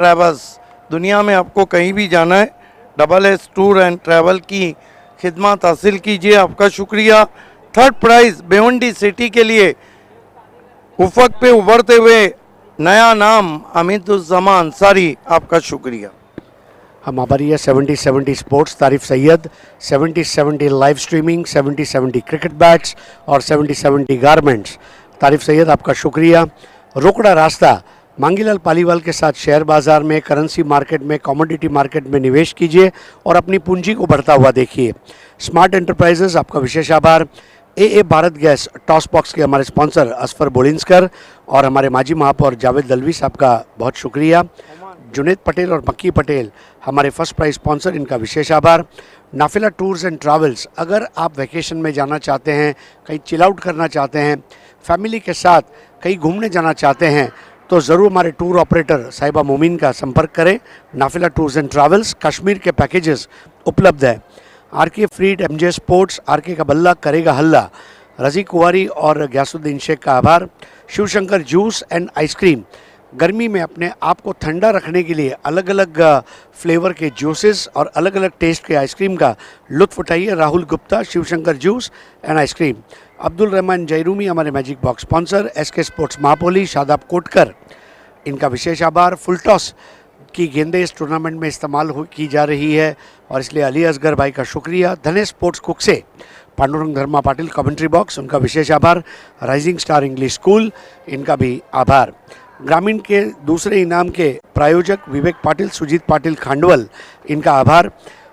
Travels, दुनिया में आपको कहीं भी जाना है, SS टूर एंड ट्रैवल की खिदमत हासिल कीजिए। आपका शुक्रिया। थर्ड प्राइज़ भिवंडी सिटी के लिए उफक पे उभरते हुए नया नाम हमीदुज़्ज़मा अंसारी, आपका शुक्रिया। हम हमारी है 70-70 स्पोर्ट्स तारिफ Syed, 70-70 live streaming, 70-70 cricket bats और 70-70 गारमेंट्स। तारिफ सैयद आपका शुक्रिया। रोकड़ा रास्ता मांगीलाल पालीवाल के साथ शेयर बाज़ार में, करेंसी मार्केट में, कमोडिटी मार्केट में निवेश कीजिए और अपनी पूंजी को बढ़ता हुआ देखिए। स्मार्ट एंटरप्राइजेस आपका विशेष आभार। AA Bharat gas toss box के हमारे स्पॉन्सर असफर बोलिंसकर और हमारे माजी महापौर जावेद दलवी साहब का बहुत शुक्रिया। जुनेद पटेल और मक्की पटेल हमारे फर्स्ट प्राइज स्पॉन्सर, इनका विशेष आभार। नाफिला टूर्स एंड ट्रैवल्स, अगर आप वैकेशन में जाना चाहते हैं, कहीं चिल आउट करना चाहते हैं, फैमिली के साथ कहीं घूमने जाना चाहते हैं, तो ज़रूर हमारे टूर ऑपरेटर साहिबा मोमिन का संपर्क करें। Nafila tours and travels, Kashmir के पैकेजेस उपलब्ध है। RK फ्रीड, MJ स्पोर्ट्स, RK का बल्ला करेगा हल्ला, रज़ी कुवारी और गयासुद्दीन शेख का आभार। शिवशंकर जूस एंड आइसक्रीम, गर्मी में अपने आप को ठंडा रखने के लिए अलग अलग फ्लेवर के जूसेस और अलग अलग टेस्ट के आइसक्रीम का लुत्फ़ उठाइए। Rahul Gupta, Shivshankar juice and ice cream. Abdul Rahman Jairumi हमारे magic box sponsor. SK sports Mahapoli, Shadab Kotkar, इनका विशेष आभार। फुल टॉस की गेंदें इस टूर्नामेंट में इस्तेमाल की जा रही है और इसलिए अली असगर भाई का शुक्रिया। धनेश स्पोर्ट्स कुक से पांडुरंग धर्मा पाटिल कमेंट्री बॉक्स, उनका विशेष आभार। राइजिंग स्टार इंग्लिश स्कूल, इनका भी आभार। ग्रामीण के दूसरे इनाम के प्रायोजक विवेक पाटिल, सुजीत पाटिल खांडवल, इनका आभार।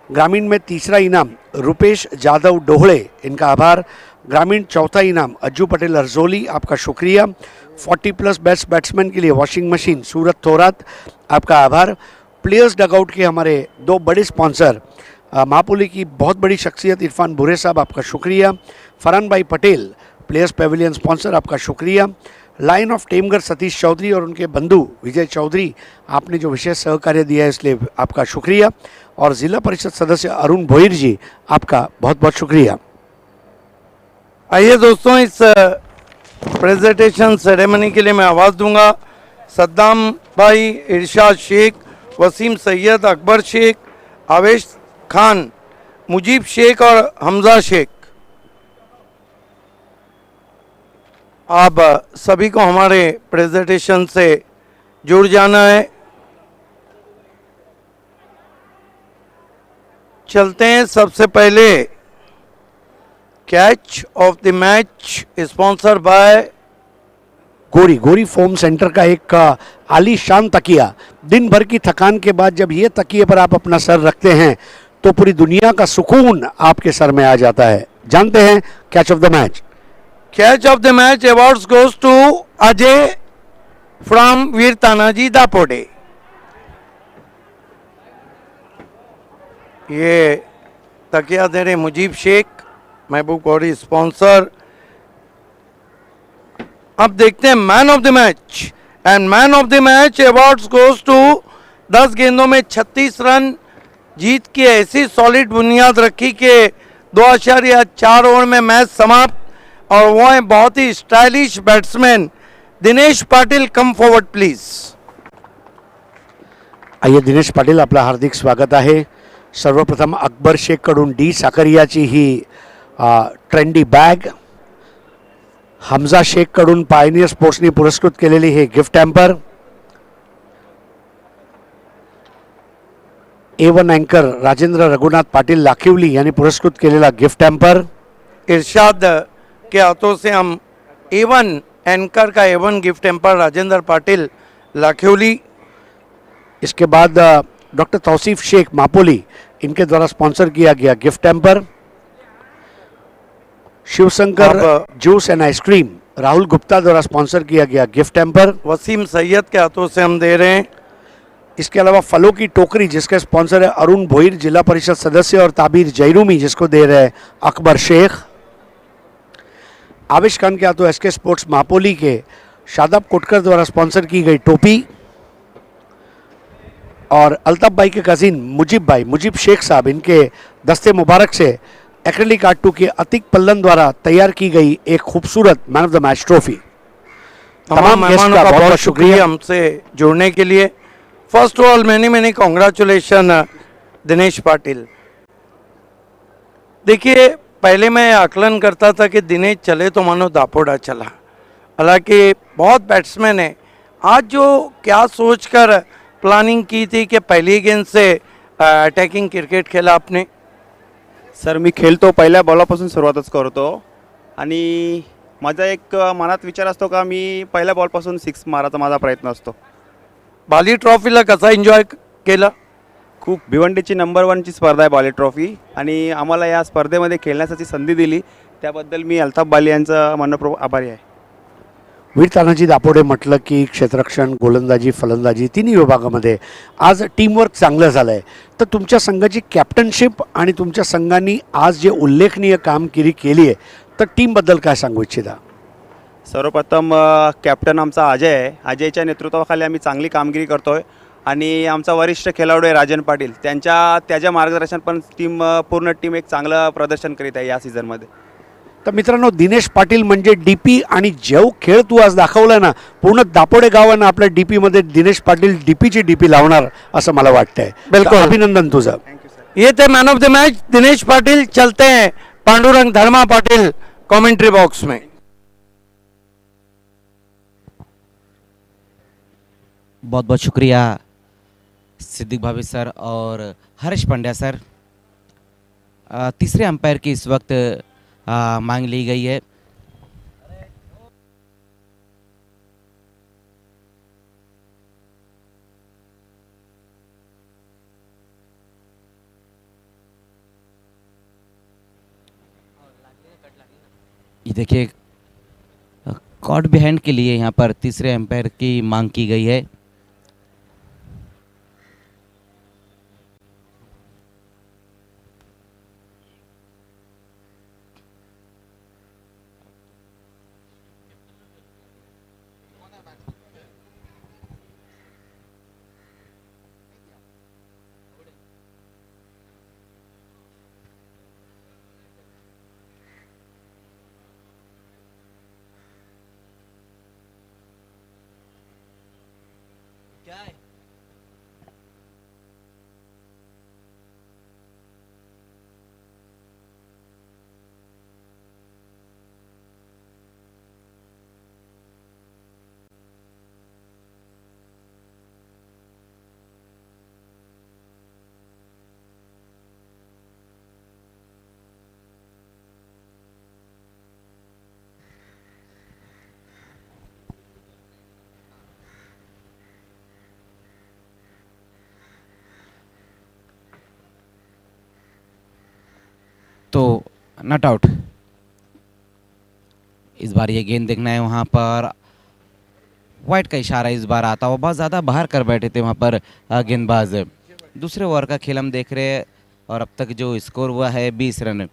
ग्रामीण में तीसरा इनाम रुपेश जादव डोहड़े, इनका आभार। ग्रामीण चौथा इनाम अज्जू पटेल अर्जोली, आपका शुक्रिया। 40+ बेस्ट बैट्समैन के लिए वॉशिंग मशीन सूरत थोरात, आपका आभार। प्लेयर्स डगआउट के हमारे दो बड़े स्पॉन्सर, महापुली की बहुत बड़ी शख्सियत इरफान बुरे साहब, आपका शुक्रिया। फरहान भाई पटेल, प्लेयर्स पेविलियन स्पॉन्सर, आपका शुक्रिया। लाइन ऑफ टेमगर सतीश चौधरी और उनके बंधु विजय चौधरी, आपने जो विशेष सहकार्य दिया है इसलिए आपका शुक्रिया। और ज़िला परिषद सदस्य अरुण भोईर जी, आपका बहुत बहुत शुक्रिया। आइए दोस्तों, इस प्रेजेंटेशन सेरेमनी के लिए मैं आवाज़ दूंगा सद्दाम भाई, इरशाद शेख, वसीम सैयद, अकबर शेख, आवेश खान, मुजीब शेख और हमजा शेख। आप सभी को हमारे प्रेजेंटेशन से जुड़ जाना है। चलते हैं। सबसे पहले catch of the match sponsor by गोरी फोम सेंटर का एक आलीशान तकिया। दिन भर की थकान के बाद जब ये तकिए पर आप अपना सर रखते हैं तो पूरी दुनिया का सुकून आपके सर में आ जाता है। जानते हैं catch of the match. Catch of the match awards goes to Ajay from Veer Tanaji Dapode. ये तकिया दे रहे मुजीब शेख, महबूब गौरी स्पॉन्सर। अब देखते हैं man of the match, and man of the match awards goes to 10 गेंदों में 36 रन जीत की ऐसी सॉलिड बुनियाद रखी कि 2.4 ओवर में मैच समाप्त, और वो है बहुत ही stylish batsman Dinesh Patil. Come forward please. आइए दिनेश पाटील, आपला हार्दिक स्वागत आहे। सर्वप्रथम अकबर शेख कडून डी साकरियाची ही ट्रेंडी बॅग, हमजा शेख कडून पायनियर स्पोर्ट्सनी पुरस्कृत केलेली हे गिफ्ट हॅम्पर, A1 अँकर राजेंद्र रघुनाथ पाटील लाखिवली यांनी पुरस्कृत केलेला गिफ्ट हॅम्पर, इरशाद के हाथों से हम A1 एंकर का A1 gift hamper Rajendra Patil Lakhivali. इसके बाद डॉक्टर तौसीफ शेख मापोली, इनके द्वारा स्पॉन्सर किया गया gift hamper. Shivshankar juice and ice cream, Rahul Gupta द्वारा स्पॉन्सर किया गया गिफ्ट हैम्पर। वसीम सैयद के हाथों से हम दे रहे हैं। इसके अलावा फलों की टोकरी, जिसके स्पॉन्सर है अरुण भोईर, जिला परिषद सदस्य, और ताबीर जयरूमी, जिसको दे रहे हैं अकबर शेख। आवेश खान के हाथों SK स्पोर्ट्स महापोली के शादाब कोटकर द्वारा स्पॉन्सर की गई टोपी, और अल्ताफ भाई के कजिन मुजीब शेख साहब, इनके दस्ते मुबारक से एक्रेलिक आर्ट के अतिक पल्लन द्वारा तैयार की गई एक खूबसूरत man of the match trophy. तमाम मेहमानों का बहुत शुक्रिया हमसे जुड़ने के लिए। First of all many many congratulation Dinesh Patil. देखिए, पहले मैं आकलन करता था कि दिनेश चले तो मानो दापोड़ा चला, हालांकि बहुत बैट्समैन है। आज जो क्या सोचकर प्लानिंग की थी कि पहली गेंद से अटॅकिंग क्रिकेट खेला आपने? सर मी खेळतो पहिल्या बॉलापासून सुरुवातच करतो आणि माझा एक मनात विचार असतो का मी पहिल्या बॉलपासून सिक्स मारायचा माझा प्रयत्न असतो। बाली ट्रॉफीला कसा एन्जॉय केला? खूप भिवंडीची नंबर 1ची स्पर्धा आहे बाली ट्रॉफी आणि आम्हाला या स्पर्धेमध्ये खेळण्यासाठी संधी दिली त्याबद्दल मी अल्ताफ बाली यांचा मनपूर्वक आभारी आहे। वीर तानाजी दापोडे म्हटलं की क्षेत्ररक्षण, गोलंदाजी, फलंदाजी तिन्ही विभागामध्ये आज टीमवर्क चांगलं झालं आहे। तर तुमच्या संघाची कॅप्टनशिप आणि तुमच्या संघांनी आज जे उल्लेखनीय कामगिरी केली आहे तर टीमबद्दल काय सांगू इच्छिता? सर्वप्रथम कॅप्टन आमचा अजय आहे। अजयच्या नेतृत्वाखाली आम्ही चांगली कामगिरी करतोय आणि आमचा वरिष्ठ खेळाडू आहे राजन पाटील, त्याच्या मार्गदर्शन पण पूर्ण टीम एक चांगलं प्रदर्शन करीत आहे या सीझनमध्ये। तर मित्रांनो, दिनेश पाटील म्हणजे डीपी आणि जेव खेळ तू आज दाखवला ना, पूर्ण दापोडे गावानं आपल्या डीपीमध्ये दिनेश पाटील डीपीची डीपी लावणार असं मला वाटतंय। बिलकुल। तर अभिनंदन तुझं। ये थे man of the match Dinesh Patil. चलते हैं पांडुरंग धर्मा पाटिल कमेंट्री बॉक्स में। बहुत बहुत शुक्रिया सिद्दीक भाभी सर और हर्ष पांड्या सर। तीसरे अंपायर की इस वक्त मांग ली गई है। ये देखिए, कॉट बिहाइंड के लिए यहाँ पर तीसरे अंपायर की मांग की गई है। तो नॉट आउट। इस बार ये गेंद देखना है, वहाँ पर वाइट का इशारा इस बार आता हुआ। बहुत ज़्यादा बाहर कर बैठे थे वहाँ पर गेंदबाज। दूसरे ओवर का खेल हम देख रहे हैं और अब तक जो स्कोर हुआ है 20 रन।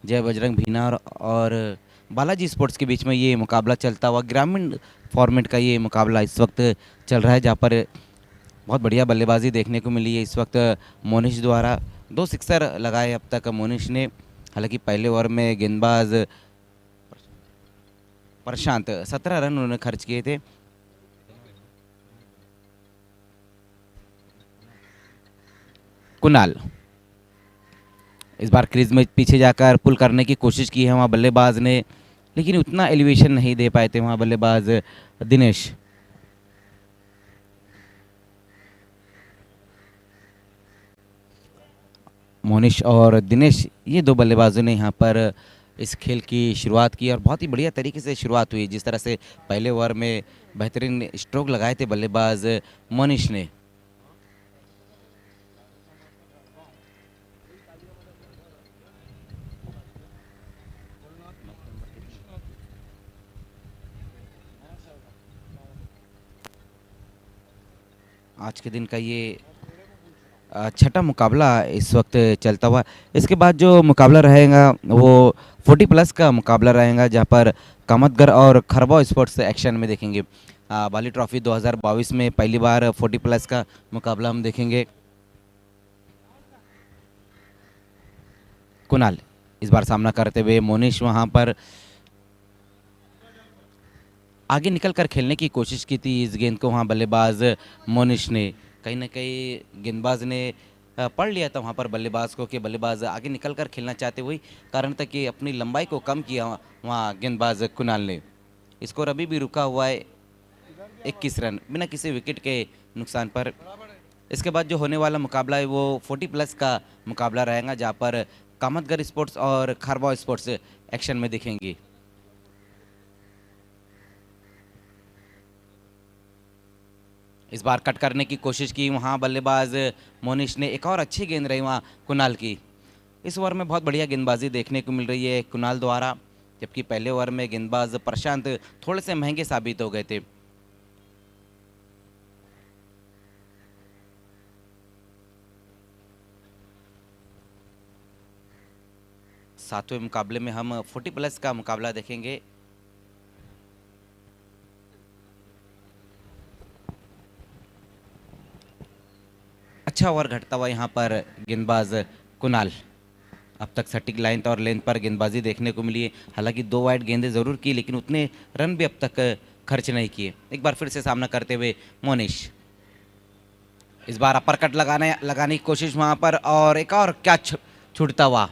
जय बजरंग भीना और बालाजी स्पोर्ट्स के बीच में ये मुकाबला चलता हुआ ग्रामीण फॉर्मेट का ये मुकाबला इस वक्त चल रहा है, जहाँ पर बहुत बढ़िया बल्लेबाजी देखने को मिली है इस वक्त मोनिश द्वारा। 2 सिक्सर लगाए अब तक मोनिश ने। हालांकि पहले ओवर में गेंदबाज प्रशांत 17 रन उन्होंने खर्च किए थे। कुणाल इस बार क्रीज में पीछे जाकर पुल करने की कोशिश की है वहाँ बल्लेबाज ने, लेकिन उतना एलिवेशन नहीं दे पाए थे वहाँ बल्लेबाज दिनेश। मोनिश और दिनेश, ये 2 बल्लेबाजों ने यहाँ पर इस खेल की शुरुआत की और बहुत ही बढ़िया तरीके से शुरुआत हुई। जिस तरह से पहले ओवर में बेहतरीन स्ट्रोक लगाए थे बल्लेबाज मोनिश ने। आज के दिन का ये छठा मुकाबला इस वक्त चलता हुआ। इसके बाद जो मुकाबला रहेगा वो 40 प्लस का मुकाबला रहेगा, जहां पर कामतगर और खरबा स्पोर्ट्स एक्शन में देखेंगे। बाली ट्रॉफी 2022 में पहली बार 40 प्लस का मुकाबला हम देखेंगे। कुणाल इस बार सामना करते हुए, मोनिश वहां पर आगे निकल कर खेलने की कोशिश की थी इस गेंद को वहाँ बल्लेबाज मोनिश ने, कहीं ना कहीं गेंदबाज ने पढ़ लिया था वहाँ पर बल्लेबाज को कि बल्लेबाज आगे निकल कर खेलना चाहते, वही कारण था कि अपनी लंबाई को कम किया वहाँ गेंदबाज कुणाल ने। स्कोर अभी भी रुका हुआ है 21 रन बिना किसी विकेट के नुकसान पर। इसके बाद जो होने वाला मुकाबला है वो 40 प्लस का मुकाबला रहेगा, जहाँ पर कामतगर स्पोर्ट्स और खारबाव स्पोर्ट्स एक्शन में दिखेंगी। इस बार कट करने की कोशिश की वहाँ बल्लेबाज मोनिश ने, एक और अच्छी गेंद रही वहाँ कुणाल की। इस ओवर में बहुत बढ़िया गेंदबाजी देखने को मिल रही है कुणाल द्वारा, जबकि पहले ओवर में गेंदबाज प्रशांत थोड़े से महंगे साबित हो गए थे। सातवें मुकाबले में हम 40 प्लस का मुकाबला देखेंगे। अच्छा ओवर घटता हुआ यहाँ पर गेंदबाज कुणाल। अब तक सटीक लाइन और लेंथ पर गेंदबाजी देखने को मिली है, हालांकि 2 वाइड गेंदें जरूर की लेकिन उतने रन भी अब तक खर्च नहीं किए। एक बार फिर से सामना करते हुए मोनिश, इस बार अपर कट लगाने की कोशिश वहाँ पर, और एक और क्या छूटता हुआ,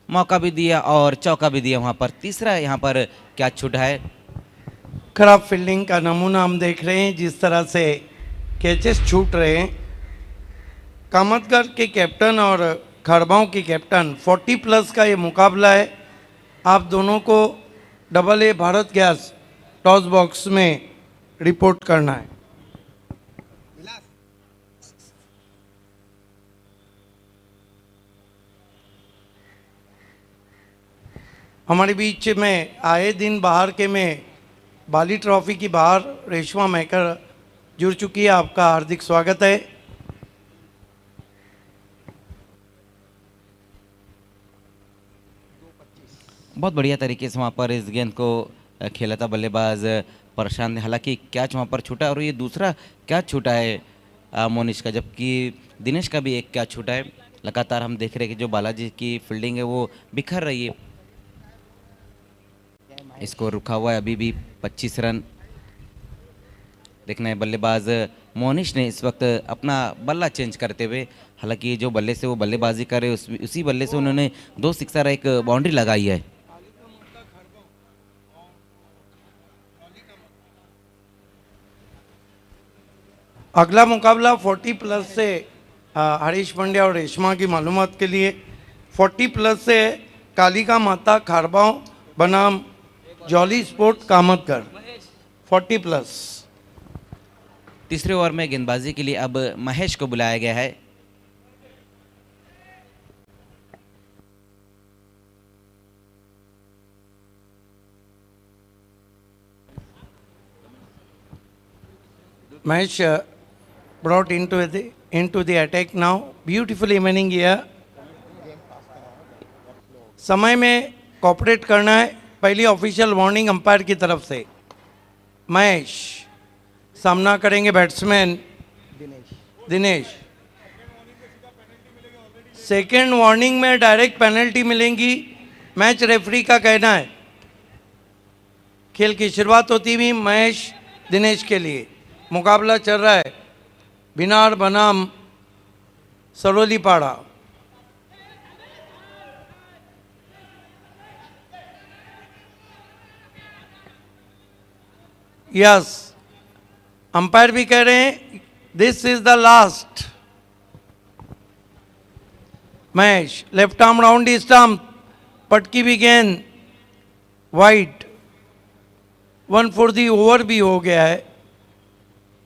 मौका भी दिया और चौका भी दिया वहाँ पर। तीसरा यहाँ पर क्या छूटा है। खराब फील्डिंग का नमूना हम देख रहे हैं, जिस तरह से कैचेस छूट रहे हैं। कामतगर के कैप्टन और खरबाव की कैप्टन, 40 प्लस का ये मुकाबला है। आप दोनों को AA Bharat gas toss box में रिपोर्ट करना है। हमारे बीच में आए दिन बाहर के में बाली ट्रॉफी की बाहर रेशमा मैकर जुड़ चुकी है, आपका हार्दिक स्वागत है। बहुत बढ़िया तरीके से वहाँ पर इस गेंद को खेला था बल्लेबाज प्रशांत ने, हालांकि कैच वहाँ पर छूटा और ये दूसरा कैच छूटा है मोनिश का, जबकि दिनेश का भी एक कैच छूटा है। लगातार हम देख रहे हैं कि जो बालाजी की फील्डिंग है वो बिखर रही है। स्कोर रुका हुआ है अभी भी 25 रन। देखना है बल्लेबाज मोनिश ने इस वक्त अपना बल्ला चेंज करते हुए, हालांकि जो बल्ले से वो बल्लेबाजी कर रहे उसी बल्ले से उन्होंने 2 सिक्सर एक बाउंड्री लगाई है। अगला मुकाबला 40 प्लस से हरीश पांड्या और रेशमा की मालूमात के लिए 40 प्लस से कालिका माता खारबाव बनाम जॉली स्पोर्ट कामतगर 40 प्लस। तीसरे ओवर में गेंदबाजी के लिए अब महेश को बुलाया गया है। Mahesh brought into the attack now. Beautiful evening here. समय में कॉपरेट करना है। पहली ऑफिशियल वार्निंग अंपायर की तरफ से। महेश सामना करेंगे बैट्समैन दिनेश। सेकेंड वार्निंग में डायरेक्ट पेनल्टी मिलेंगी, मैच रेफरी का कहना है। खेल की शुरुआत होती हुई महेश दिनेश के लिए। मुकाबला चल रहा है बिनार बनाम सरोलीपाड़ा। यस, अंपायर भी कह रहे हैं this is the last. Mahesh left arm round stump, पटकी भी गेंद वाइड। 1 for the ओवर भी हो गया है।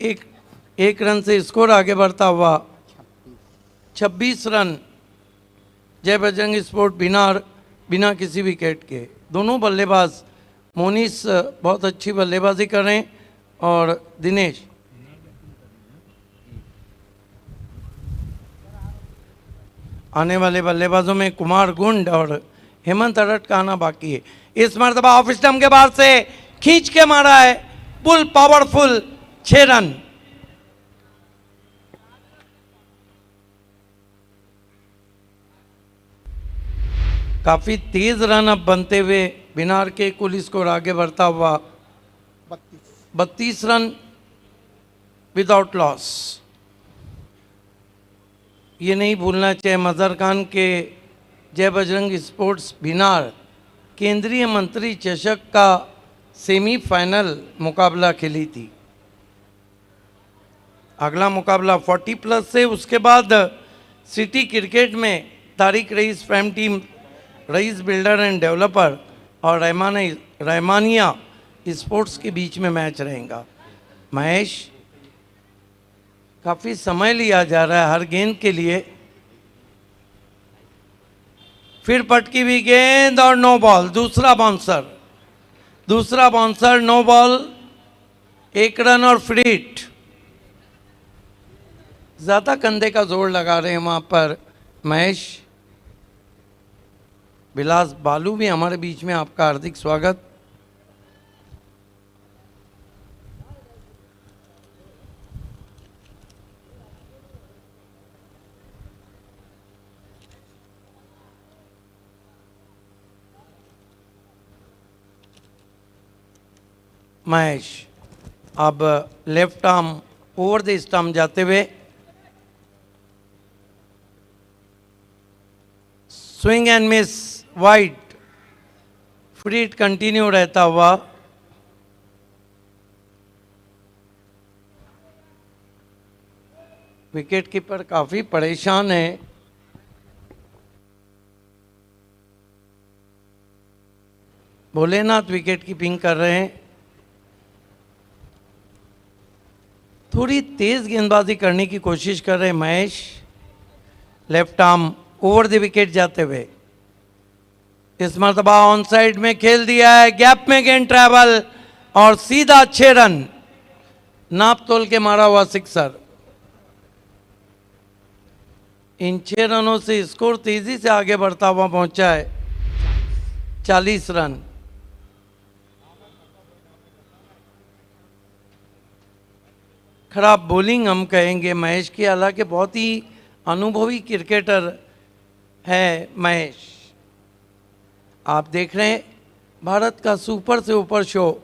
एक रन से स्कोर आगे बढ़ता हुआ 26 रन। जय बजरंग स्पोर्ट बिनार बिना किसी विकेट के। दोनों बल्लेबाज मोनिस बहुत अच्छी बल्लेबाजी कर रहे हैं और दिनेश आने वाले बल्लेबाजों में कुमार गुंड और हेमंत अरट का आना बाकी है। इस मरतबा ऑफ स्टंप के बाहर से खींच के मारा है, फुल पावरफुल 6 रन। काफी तेज रन अब बनते हुए बिनार के कुल स्कोर आगे बढ़ता हुआ 32 रन विदाउट लॉस। ये नहीं भूलना चाहिए मजहर खान के जय बजरंग स्पोर्ट्स बिनार केंद्रीय मंत्री चषक का सेमीफाइनल मुकाबला खेली थी। अगला मुकाबला 40+ से, उसके बाद सिटी क्रिकेट में Tariq Rais fam team Rais builder and developer और रहमानिया स्पोर्ट्स के बीच में मैच रहेगा। महेश, काफ़ी समय लिया जा रहा है हर गेंद के लिए। फिर पटकी हुई गेंद और नो बॉल। दूसरा बाउंसर, नो बॉल, 1 रन और फ्री हिट। ज़्यादा कंधे का जोर लगा रहे हैं वहाँ पर महेश। विलास बालू भी हमारे बीच में, आपका हार्दिक स्वागत। महेश अब left arm over the stump जाते हुए, swing and miss, wide, free hit continue रहता हुआ। विकेट कीपर काफी परेशान है। भोलेनाथ विकेट कीपिंग कर रहे हैं। थोड़ी तेज गेंदबाजी करने की कोशिश कर रहे हैं Mahesh. Left arm over the wicket जाते हुए, इस मरतबा ऑन साइड में खेल दिया है, गैप में गेंद ट्रैवल और सीधा 6 रन, नाप तोल के मारा हुआ सिक्सर। इन 6 रनों से स्कोर तेजी से आगे बढ़ता हुआ पहुंचा है 40 रन। खराब बॉलिंग हम कहेंगे महेश की, हालांकि बहुत ही अनुभवी क्रिकेटर है महेश। आप देख रहे हैं भारत का सुपर से ऊपर शो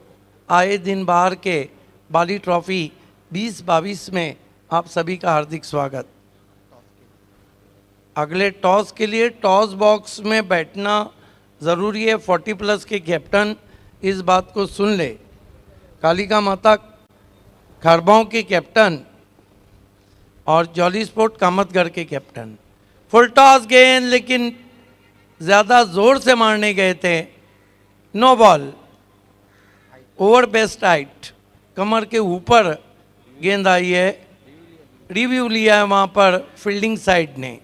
आए दिन बाहर के बाली ट्रॉफी 2022 में आप सभी का हार्दिक स्वागत। अगले टॉस के लिए टॉस बॉक्स में बैठना ज़रूरी है। 40+ के कैप्टन इस बात को सुन ले। कालिका माता खरबाओं के कैप्टन और जॉली स्पोर्ट कामतगढ़ के कैप्टन। फुल टॉस गेंद, लेकिन ज़्यादा ज़ोर से मारने गए थे। No ball, over waist height, कमर के ऊपर गेंद आई है। रिव्यू लिया है वहाँ पर फील्डिंग साइड ने,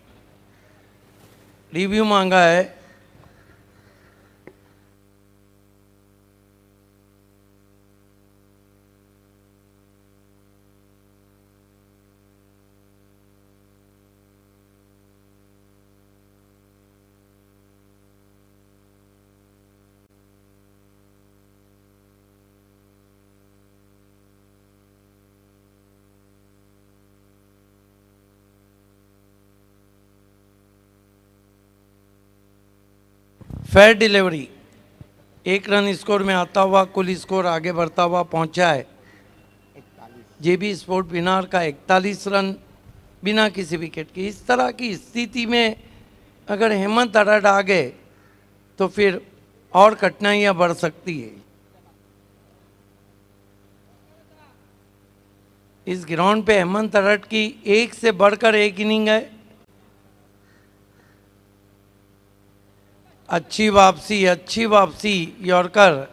रिव्यू मांगा है। फेयर डिलीवरी, 1 रन स्कोर में आता हुआ कुल स्कोर आगे बढ़ता हुआ पहुंचा है। जेबी स्पोर्ट बिनार का 41 रन बिना किसी विकेट की। इस तरह की स्थिति में अगर हेमंत अरड आ गए तो फिर और कठिनाइयां बढ़ सकती है। इस ग्राउंड पे हेमंत अरड की एक से बढ़कर एक इनिंग है। अच्छी वापसी यॉर्कर।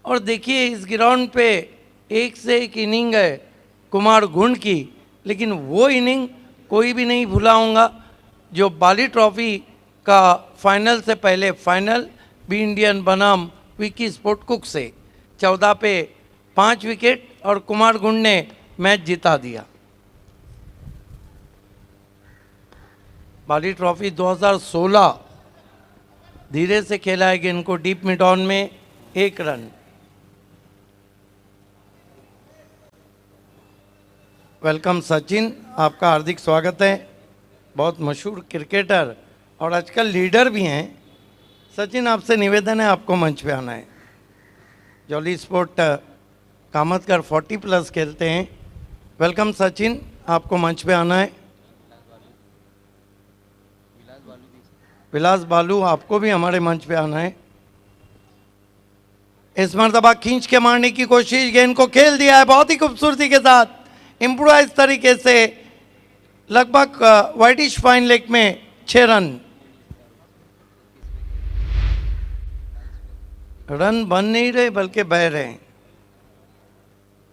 और देखिए इस ग्राउंड पे एक से एक इनिंग है कुमार गुंड की, लेकिन वो इनिंग कोई भी नहीं भुलाऊंगा जो बाली ट्रॉफी का फाइनल से पहले फाइनल बी इंडियन बनाम विकी स्पोर्ट कुक से 14 पे 5 विकेट और कुमार गुंड ने मैच जिता दिया। बाली ट्रॉफी 2016 धीरे से खेला है गेंद को डीप मिड ऑन में, 1 रन। वेलकम सचिन, आपका हार्दिक स्वागत है। बहुत मशहूर क्रिकेटर और आजकल लीडर भी हैं। सचिन, आपसे निवेदन है, आपको मंच पे आना है। जॉली स्पोर्ट कामतगढ़ 40+ खेलते हैं। वेलकम सचिन, आपको मंच पे आना है। विलास बालू, आपको भी हमारे मंच पे आना है। इस मरतबा खींच के मारने की कोशिश, गेंद को खेल दिया है बहुत ही खूबसूरती के साथ, इम्प्रोवाइज तरीके से, लगभग वाइटिश फाइन लेग में 6 रन। रन बन नहीं रहे बल्कि बह रहे हैं।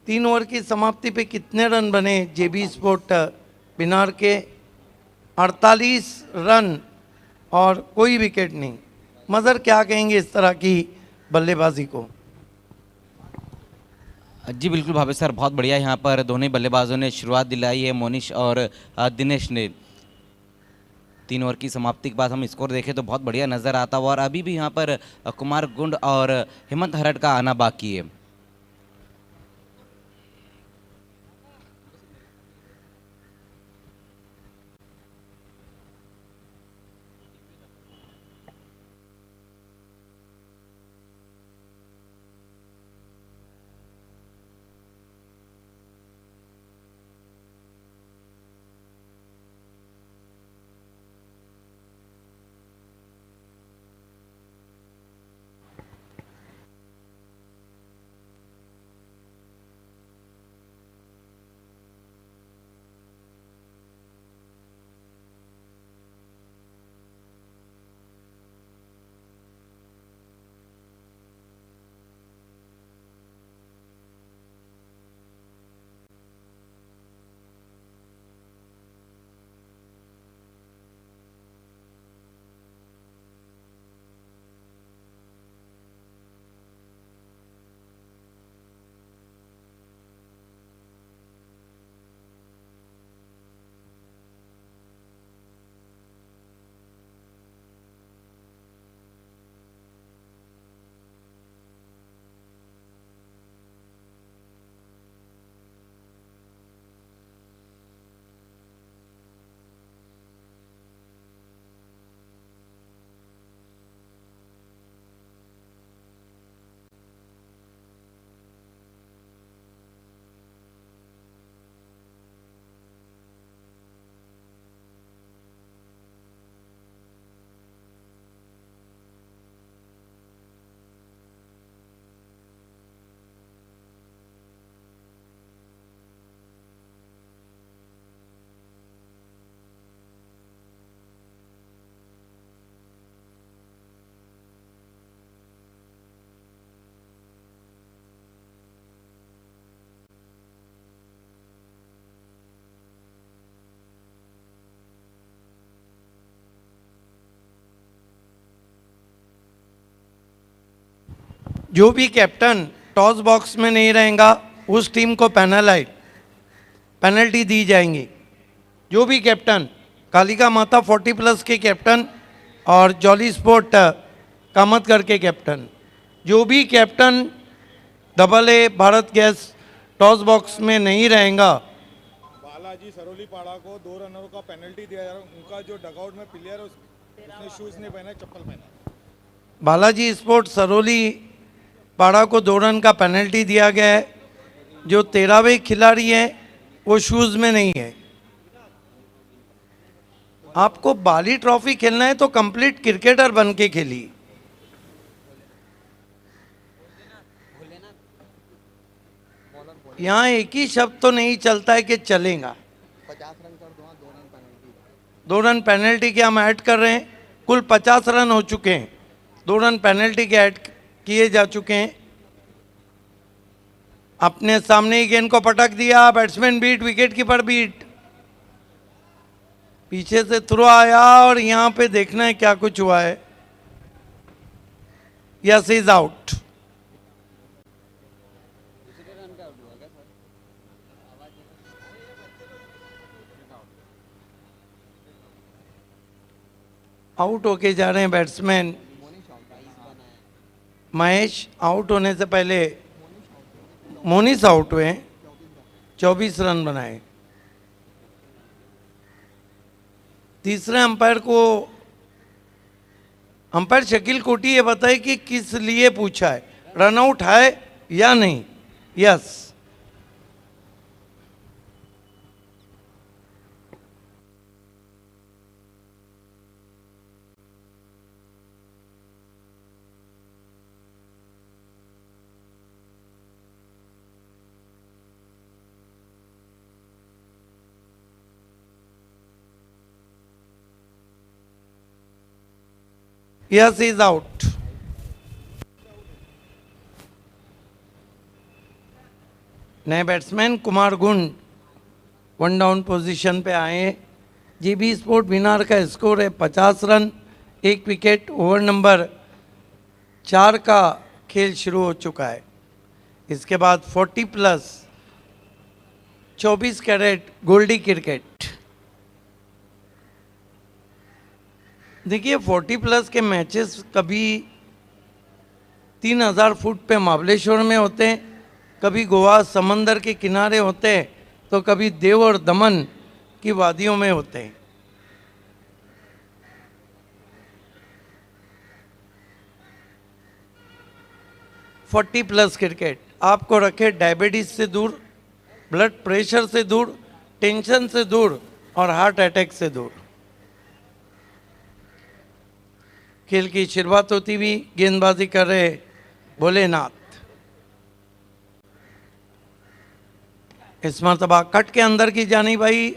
3 ओवर की समाप्ति पे कितने रन बने जेबी स्पोर्ट बिनार के? 48 रन और कोई विकेट नहीं। मजर क्या कहेंगे इस तरह की बल्लेबाजी को? जी बिल्कुल भावेश सर, बहुत बढ़िया यहाँ पर दोनों बल्लेबाजों ने शुरुआत दिलाई है, मोनिश और दिनेश ने। 3 ओवर की समाप्ति के बाद हम स्कोर देखें तो बहुत बढ़िया नज़र आता हुआ, और अभी भी यहाँ पर कुमार गुंड और हेमंत हरट का आना बाकी है। जो भी कैप्टन टॉस बॉक्स में नहीं रहेगा उस टीम को पेनल्टी दी जाएंगी। जो भी कैप्टन, कालिका माता 40+ के कैप्टन और जॉली स्पोर्ट कामतगढ़ के कैप्टन, जो भी captain AA Bharat gas toss box में नहीं रहेगा, बालाजी सरोली पाड़ा को 2 रनों का पेनल्टी दिया जा रहा है। उनका जो डगआउट में प्लेयर उसने शूज नहीं पहना, चप्पल पहना। बालाजी स्पोर्ट सरोली पाड़ा को 2 रन का पेनल्टी दिया गया है। जो 13वें खिलाड़ी हैं वो शूज में नहीं है। आपको बाली ट्रॉफी खेलना है तो कंप्लीट क्रिकेटर बन के खेलिए। यहाँ एक ही शब्द तो नहीं चलता है कि चलेगा। 2 रन पेनल्टी के हम ऐड कर रहे हैं। कुल 50 रन हो चुके हैं, 2 रन पेनल्टी के ऐड किए जा चुके हैं। अपने सामने ही गेंद को पटक दिया, batsman beat, wicket keeper beat, पीछे से थ्रो आया और यहां पे देखना है क्या कुछ हुआ है। Yes, is out. आउट होके जा रहे हैं बैट्समैन महेश। आउट होने से पहले मोनिस आउट हुए, 24 रन बनाए। तीसरे अंपायर को, अंपायर शकील कोटी ये बताए कि किस लिए पूछा है, रन आउट है या नहीं। Yes, Yes, he is out. नए बैट्समैन कुमार गुंड 1 डाउन पोजीशन पे आए। जीबी स्पोर्ट बिनार का स्कोर है 50 रन, 1 विकेट। ओवर नंबर 4 का खेल शुरू हो चुका है। इसके बाद 40 प्लस 24 कैरेट गोल्डी क्रिकेट। देखिए 40 प्लस के मैचेस कभी 3000 फुट पे महाबलेश्वर में होते हैं, कभी गोवा समंदर के किनारे होते हैं, तो कभी देव और दमन की वादियों में होते हैं। फोर्टी प्लस क्रिकेट आपको रखे डायबिटीज से दूर, ब्लड प्रेशर से दूर, टेंशन से दूर और हार्ट अटैक से दूर। खेल की शुरुआत होती हुई गेंदबाजी कर रहे भोलेनाथ। इस मरतबा कट के अंदर की जानी भाई,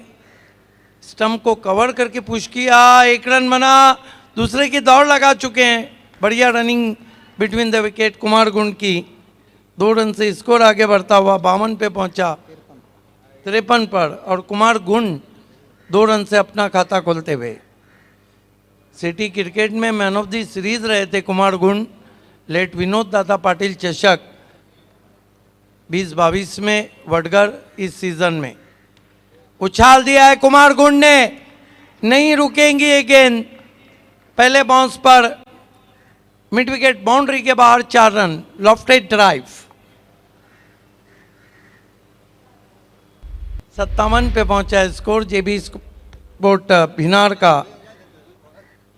स्टंप को कवर करके पुश किया, 1 रन बना। दूसरे की दौड़ लगा चुके हैं। बढ़िया running between the wicket Kumar Gund की। 2 रन से स्कोर आगे बढ़ता हुआ 52 पे पहुंचा, 53 पर, और कुमार गुंड 2 रन से अपना खाता खोलते हुए। सिटी क्रिकेट में मैन ऑफ द सीरीज रहे थे कुमार गुंड। लेट विनोद दादा पाटिल चषक 2022 में वडगर, इस सीजन में उछाल दिया है कुमार गुंड ने, नहीं रुकेंगी ये गेंद। पहले बाउंस पर मिड विकेट बाउंड्री के बाहर 4 रन, लॉफ्टेड ड्राइव। 57 पे पहुंचा स्कोर जेबी स्पोर्ट भिनार का।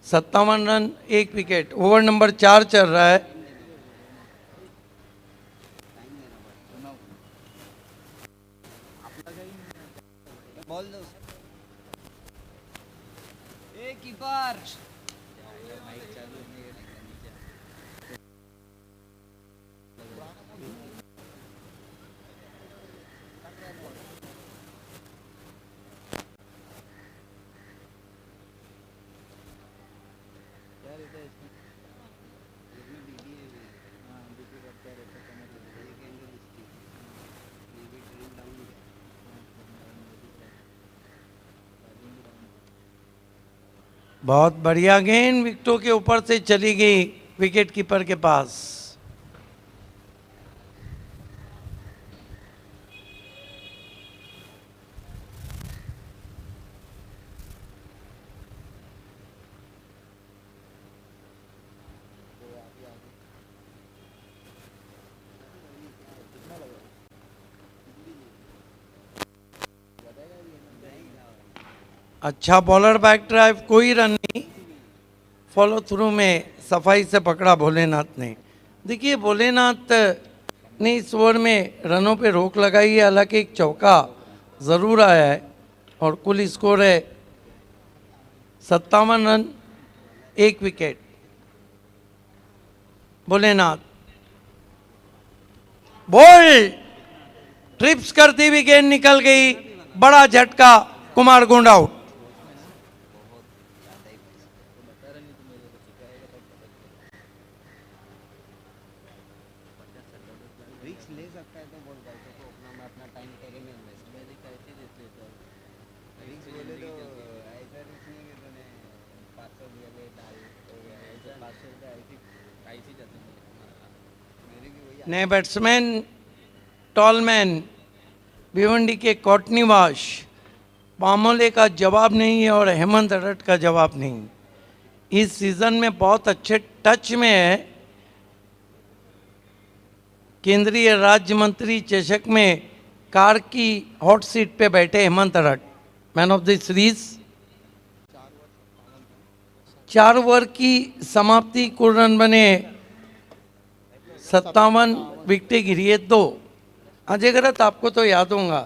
57 रन, 1 विकेट। ओवर नंबर 4 चल रहा है। बहुत बढ़िया गेंद विकेटों के ऊपर से चली गई विकेट कीपर के पास। अच्छा बॉलर बैक ड्राइव, कोई रन नहीं। फॉलो थ्रू में सफाई से पकड़ा भोलेनाथ ने। देखिए भोलेनाथ ने इस ओवर में रनों पे रोक लगाई है, हालांकि एक चौका ज़रूर आया है और कुल स्कोर है 57 run, 1 wicket. Bholenath ball trips करती हुई गेंद निकल गई, बड़ा झटका, कुमार गुंड आउट। नए बैट्समैन टॉलमैन भिवंडी के कोटनीवाश। पामोले का जवाब नहीं है और हेमंत अडट का जवाब नहीं। इस सीजन में बहुत अच्छे टच में है। केंद्रीय राज्य मंत्री चषक में कार की हॉट सीट पे बैठे Hemant Adat, man of the series. 4 over की समाप्ति, कुल रन बने 57, विकेटें गिरी है 2। अजय गरत आपको तो याद होगा,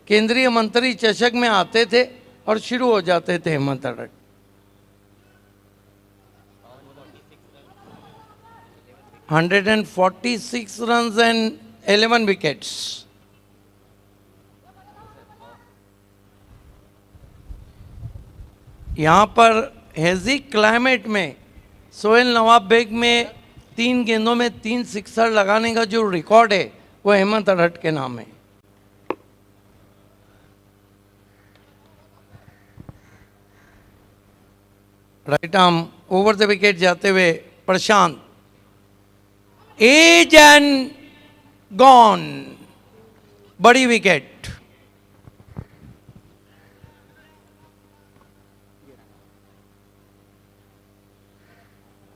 केंद्रीय मंत्री चषक में आते थे और शुरू हो जाते थे Hemant Adat. And 46 run and 11 wickets. यहाँ पर हेजी क्लाइमेट में सोहेल नवाब बेग में 3 गेंदों में 3 सिक्सर लगाने का जो रिकॉर्ड है वो हेमंत अडहट के नाम है। Right arm over the wicket जाते हुए प्रशांत, एज एंड गॉन, बड़ी विकेट।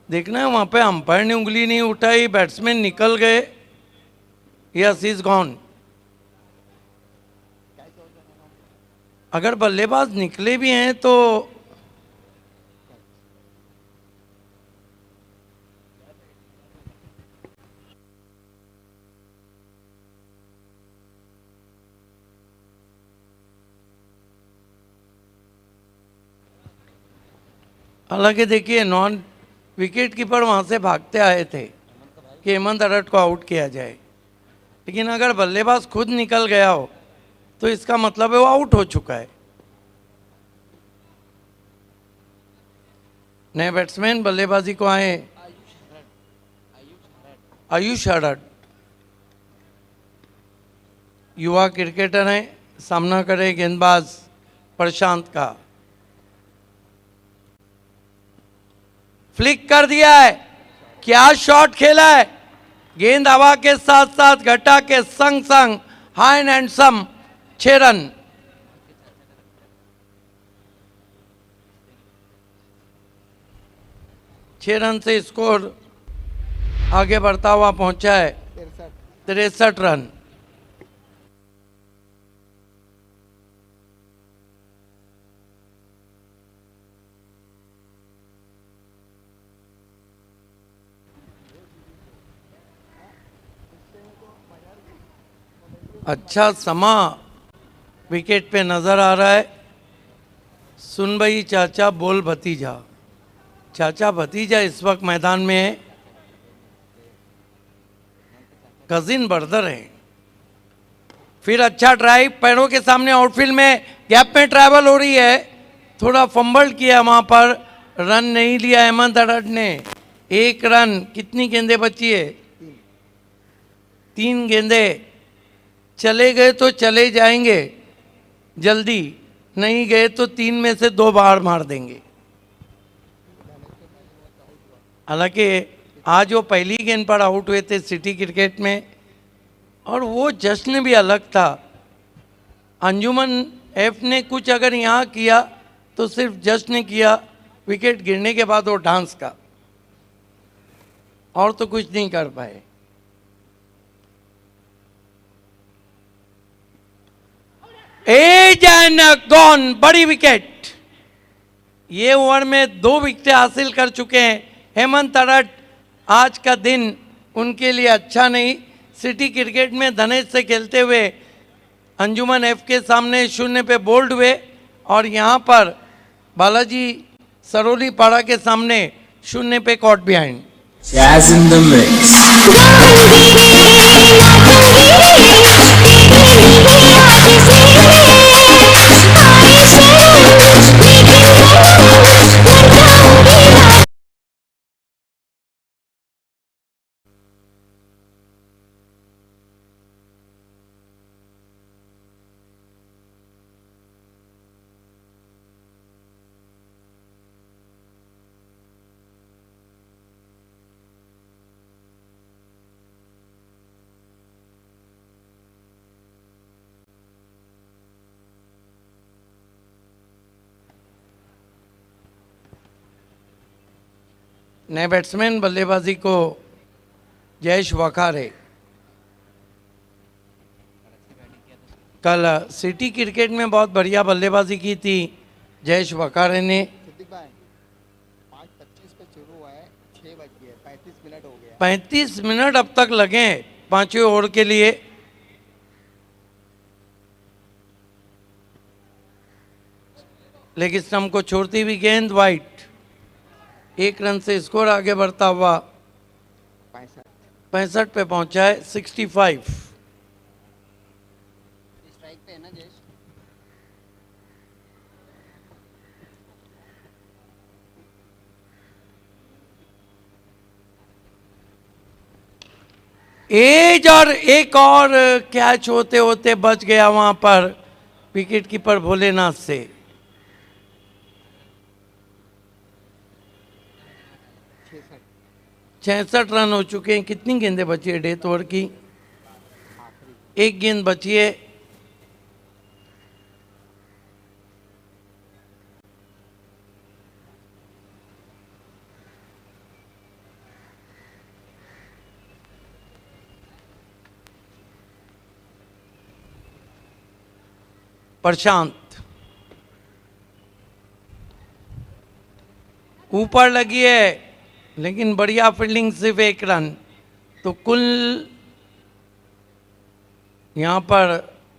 देखना है वहां पे अंपायर ने उंगली नहीं उठाई, बैट्समैन निकल गए। Yes, is gone. अगर बल्लेबाज निकले भी हैं तो हालांकि देखिए नॉन विकेट कीपर वहां से भागते आए थे कि हेमंत अडहट को आउट किया जाए, लेकिन अगर बल्लेबाज खुद निकल गया हो तो इसका मतलब है वो आउट हो चुका है। नए बैट्समैन बल्लेबाजी को आए आयुष अडहट, युवा क्रिकेटर हैं, सामना करे गेंदबाज प्रशांत का। फ्लिक कर दिया है, क्या शॉट खेला है। गेंद हवा के साथ साथ घटा के संग संग हाई एंड सम 6 रन। छह रन से स्कोर आगे बढ़ता हुआ पहुंचा है 63 रन। अच्छा समा विकेट पे नजर आ रहा है। सुन भाई चाचा बोल भतीजा, चाचा भतीजा इस वक्त मैदान में है, कजिन ब्रदर है। फिर अच्छा ड्राइव, पैरों के सामने आउटफील्ड में गैप में ट्रैवल हो रही है, थोड़ा फंबल किया वहां पर, रन नहीं लिया हेमंत अडहट ने। 1 रन, कितनी गेंदें बची है? 3 गेंदें। चले गए तो चले जाएंगे जल्दी, नहीं गए तो 3 में से 2 बाहर मार देंगे। हालांकि आज वो पहली गेंद पर आउट हुए थे सिटी क्रिकेट में, और वो जश्न भी अलग था। अंजुमन एफ ने कुछ अगर यहाँ किया तो सिर्फ जश्न किया विकेट गिरने के बाद वो डांस का, और तो कुछ नहीं कर पाए। एज एंड गॉन, बड़ी विकेट। ये ओवर में 2 विकेट हासिल कर चुके हैं हेमंत अडहट। आज का दिन उनके लिए अच्छा नहीं। सिटी क्रिकेट में धनेश से खेलते हुए अंजुमन एफ के सामने 0 पे बोल्ड हुए, और यहाँ पर बालाजी सरोली पाड़ा के सामने 0 पे caught behind. Jazz in the mix. नए बैट्समैन बल्लेबाजी को जयेश वखारे। कल सिटी क्रिकेट में बहुत बढ़िया बल्लेबाजी की थी जयेश वखारे ने। 5:25 पे शुरू हुआ है, 6 बज गए, 35 मिनट हो गया। 35 मिनट अब तक लगे 5वें ओवर के लिए। लेग स्टंप को छोड़ती हुई गेंद वाइट। 1 रन से स्कोर आगे बढ़ता हुआ 65 पे पहुंचा है 65। स्ट्राइक पे है ना जयेश? एज और एक और कैच होते होते बच गया वहां पर विकेट कीपर भोलेनाथ से। 66 रन हो चुके हैं। कितनी गेंदें बची है डेथ ओवर की? एक गेंद बची है। प्रशांत ऊपर लगी है, लेकिन बढ़िया फील्डिंग, सिर्फ एक रन। तो कुल यहाँ पर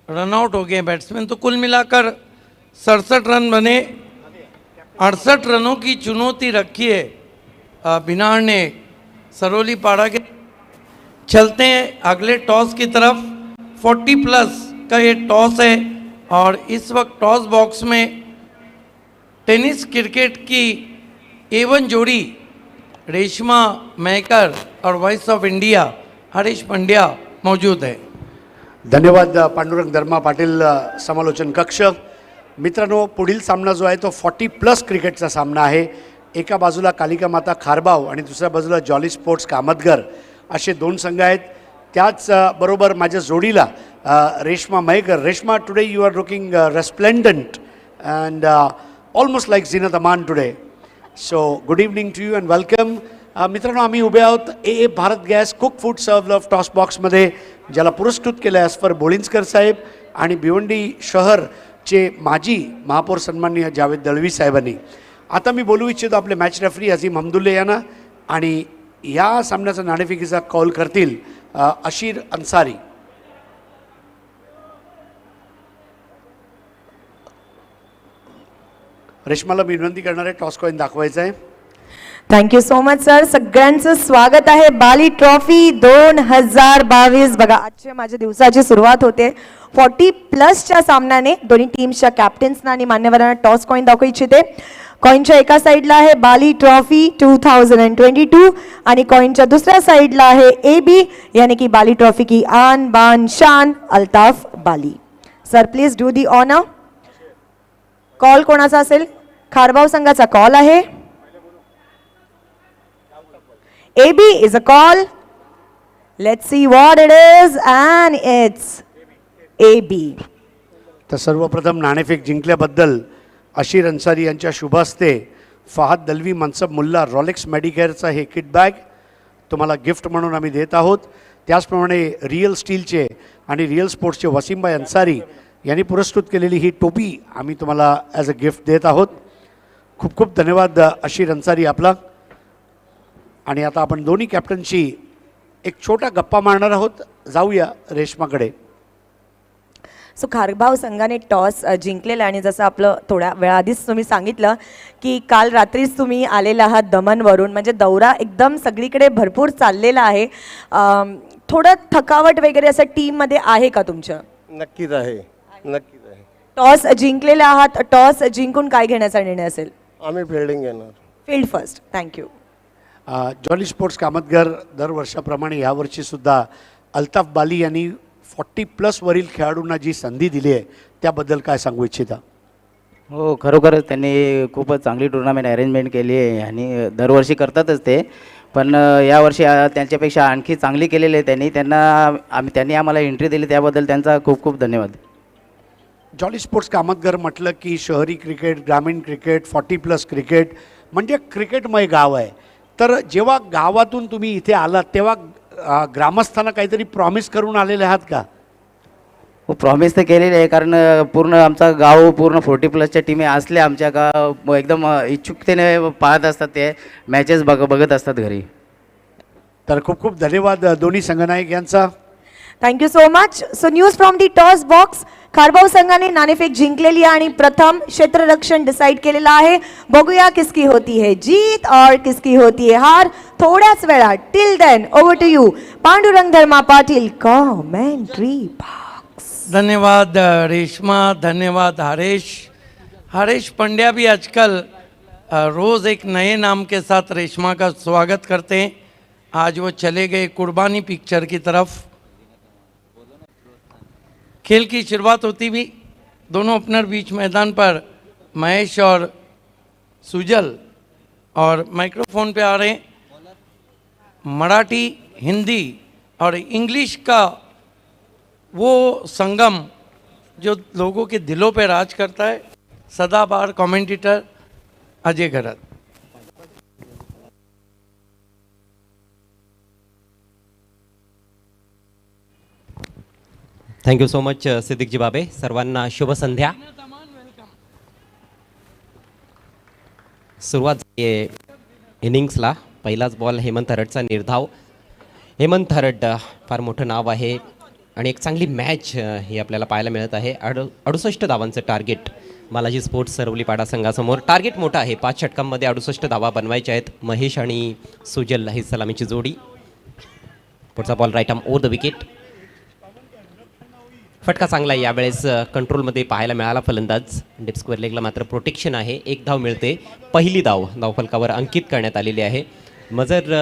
रन आउट हो गए बैट्समैन। तो कुल मिलाकर 67 रन बने। 68 रनों की चुनौती रखी है बिनार ने सरोली पाड़ा के। चलते हैं अगले टॉस की तरफ। 40 प्लस का ये टॉस है और इस वक्त टॉस बॉक्स में टेनिस क्रिकेट की A1 जोड़ी रेशमा मैकर और voice of India Harish Pandya मौजूद है। धन्यवाद पांडुरंग धर्मा पाटील समालोचन कक्ष। मित्रांनो, पुढील सामना जो आहे तो 40 प्लस क्रिकेटचा सामना आहे। एका बाजूला कालिका माता खारबाव आणि दुसऱ्या बाजूला जॉली स्पोर्ट्स कामतगर असे दोन संघ आहेत। त्याच बरोबर माझ्या जोडीला Reshma Mayekar. Reshma, today you are looking resplendent and almost like Zeenat Aman today, so good evening to you and welcome. मित्रांनो, आम्ही उभे आहोत ए भारत गॅस कुक फूड सर्व लव्ह टॉस बॉक्समध्ये, ज्याला पुरस्कृत केलं आहे अस्फर बोळिंजकर साहेब आणि भिवंडी शहरचे माजी महापौर सन्माननीय जावेद दळवी साहेबांनी। आता मी बोलू इच्छितो आपले मॅच रेफरी अझीम हमदुल्ले यांना, आणि या सामन्याचा नाणेफेकीचा कॉल करतील अशीर अन्सारी। रेशमाला मी विनंती करणार आहे टॉस कॉइन दाखवायचा आहे। Thank you so much sir. सगळ्यांचं स्वागत आहे बाली ट्रॉफी 2022। बघा, आजच्या माझ्या दिवसाची सुरुवात होते 40 प्लसच्या सामन्याने। दोन्ही टीम्सच्या कॅप्टन्सना आणि मान्यवरांना टॉस कॉइन दाखवू इच्छिते। कॉइनच्या एका साईडला आहे बाली ट्रॉफी 2022 आणि कॉइनच्या दुसऱ्या साईडला आहे AB यानी की बाली ट्रॉफी की आन बान शान Altaf Bali. Sir please do the honour. Call कोणाचा असेल? खारबाव संघाचा कॉल आहे। AB is a call. Let's see what it is, and it's AB. तर सर्वप्रथम नाणेफेक जिंकल्याबद्दल अशीर अन्सारी यांच्या शुभ हस्ते फहाद दलवी मनसब मुल्ला रॉलेक्स मेडिकेअरचा हे किट बॅग तुम्हाला गिफ्ट म्हणून आम्ही देत आहोत। त्याचप्रमाणे रिअल स्टीलचे आणि रिअल स्पोर्ट्सचे वसीमभाई अन्सारी यांनी पुरस्कृत केलेली ही टोपी आम्ही तुम्हाला ॲज अ गिफ्ट देत आहोत। खूप खूप धन्यवाद अशीर अन्सारी आपला। आणि आता आपण दोन्ही कॅप्टनशी एक छोटा गप्पा मारणार आहोत। जाऊया रेशमाकडे। सो खारबाव संघाने टॉस जिंकलेला आणि जसं आपलं थोड्या वेळाआधीच तुम्ही सांगितलं की काल रात्रीच तुम्ही आलेला आहात दमनवरून, म्हणजे दौरा एकदम सगळीकडे भरपूर चाललेला आहे। थोडं थकावट वगैरे असं टीममध्ये आहे का तुमच्या? नक्कीच आहे, नक्कीच आहे। टॉस जिंकलेला आहात, टॉस जिंकून काय घेण्याचा निर्णय असेल? आम्ही फिल्डिंग घेणार, field first. Thank you. Jolly sports Kamatgar दरवर्षाप्रमाणे यावर्षीसुद्धा अल्ताफ बाली यांनी 40 प्लस वरील खेळाडूंना जी संधी दिली आहे त्याबद्दल काय सांगू इच्छिता? हो, खरोखरच त्यांनी खूपच चांगली टुर्नामेंट अरेंजमेंट केली आहे आणि दरवर्षी करतातच ते, पण यावर्षी त्यांच्यापेक्षा आणखी चांगली केलेली आहे त्यांनी। त्यांनी आम्हाला एंट्री दिली त्याबद्दल त्यांचा खूप खूप धन्यवाद। जॉली स्पोर्ट्स कामतगर म्हटलं की शहरी क्रिकेट, ग्रामीण क्रिकेट, 40 प्लस क्रिकेट म्हणजे क्रिकेटमय गाव आहे। तर जेव्हा गावातून तुम्ही इथे आलात तेव्हा ग्रामस्थांना काहीतरी प्रॉमिस करून आलेले आहात का? हो, प्रॉमिस तर केलेली आहे, कारण पूर्ण आमचा गाव पूर्ण 40 प्लसच्या टीमी असल्या आमच्या गाव एकदम इच्छुकतेने पाहत असतात, ते मॅचेस बघत असतात घरी। तर खूप खूप धन्यवाद दोन्ही संघनायक यांचा। Thank you so much. So news from the toss box, Kharbav संघाने नाणेफेक जिंकलेली आहे आणि प्रथम क्षेत्ररक्षण डिसाईड केलेला आहे। बघूया किसकी होती है जीत और किसकी होती है हार थोड्याच वेळात। Till then over to you Pandurang Dharma Patil, commentary box. धन्यवाद रेशमा, धन्यवाद हरीश पंड्या भी आजकल रोज़ एक नए नाम के साथ रेशमा का स्वागत करते हैं। आज वो चले गए कुर्बानी पिक्चर की तरफ। खेल की शुरुआत होती भी दोनों ओपनर बीच मैदान पर महेश और सुजल, और माइक्रोफोन पे आ रहे हैं मराठी, हिंदी और इंग्लिश का वो संगम जो लोगों के दिलों पे राज करता है, सदाबहार commentator Ajay Garat. Thank you so much Siddiqji Babe. सर्वांना शुभ संध्या. सुरुवात झाली आहे इनिंग्सला. पहिलाच बॉल हेमंत हरडचा निर्धाव. हेमंत हरड फार मोठं नाव आहे आणि एक चांगली मॅच ही आपल्याला पाहायला मिळत आहे. 68 धावांचं टार्गेट बालाजी स्पोर्ट्स सरवलीपाडा संघासमोर. टार्गेट मोठं आहे. 5 षटकांमध्ये 68 धावा बनवायच्या आहेत. महेश आणि सुजल ही सलामीची जोडी. पुढचा ball right arm over the wicket. फटका चांगला आहे यावेळेस. कंट्रोलमध्ये पाहायला मिळाला फलंदाज. डेप स्क्वेअर लेगला मात्र प्रोटेक्शन आहे. एक धाव मिळते. पहिली धावफलकावर अंकित करण्यात आलेली आहे. मग जर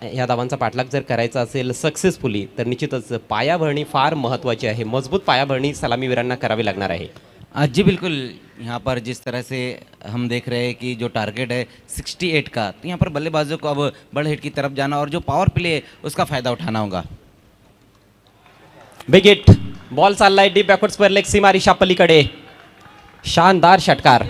ह्या धावांचा पाठलाग जर करायचा असेल सक्सेसफुली तर निश्चितच पायाभरणी फार महत्त्वाची आहे. मजबूत पायाभरणी सलामीवीरांना करावी लागणार आहे. जी बिल्कुल. यहाँ पर जिस तरह से हम देख रहे हैं कि जो टारगेट है 68 का, तो यहाँ पर बल्लेबाजों को अब बड़े हिट की तरफ जाना और जो पावर प्ले है उसका फ़ायदा उठाना होगा. Big hit. बॉल चाललाय डीप बॅकवर्ड स्क्वेअर लेग सीमारेषा पलीकडे. शानदार षटकार.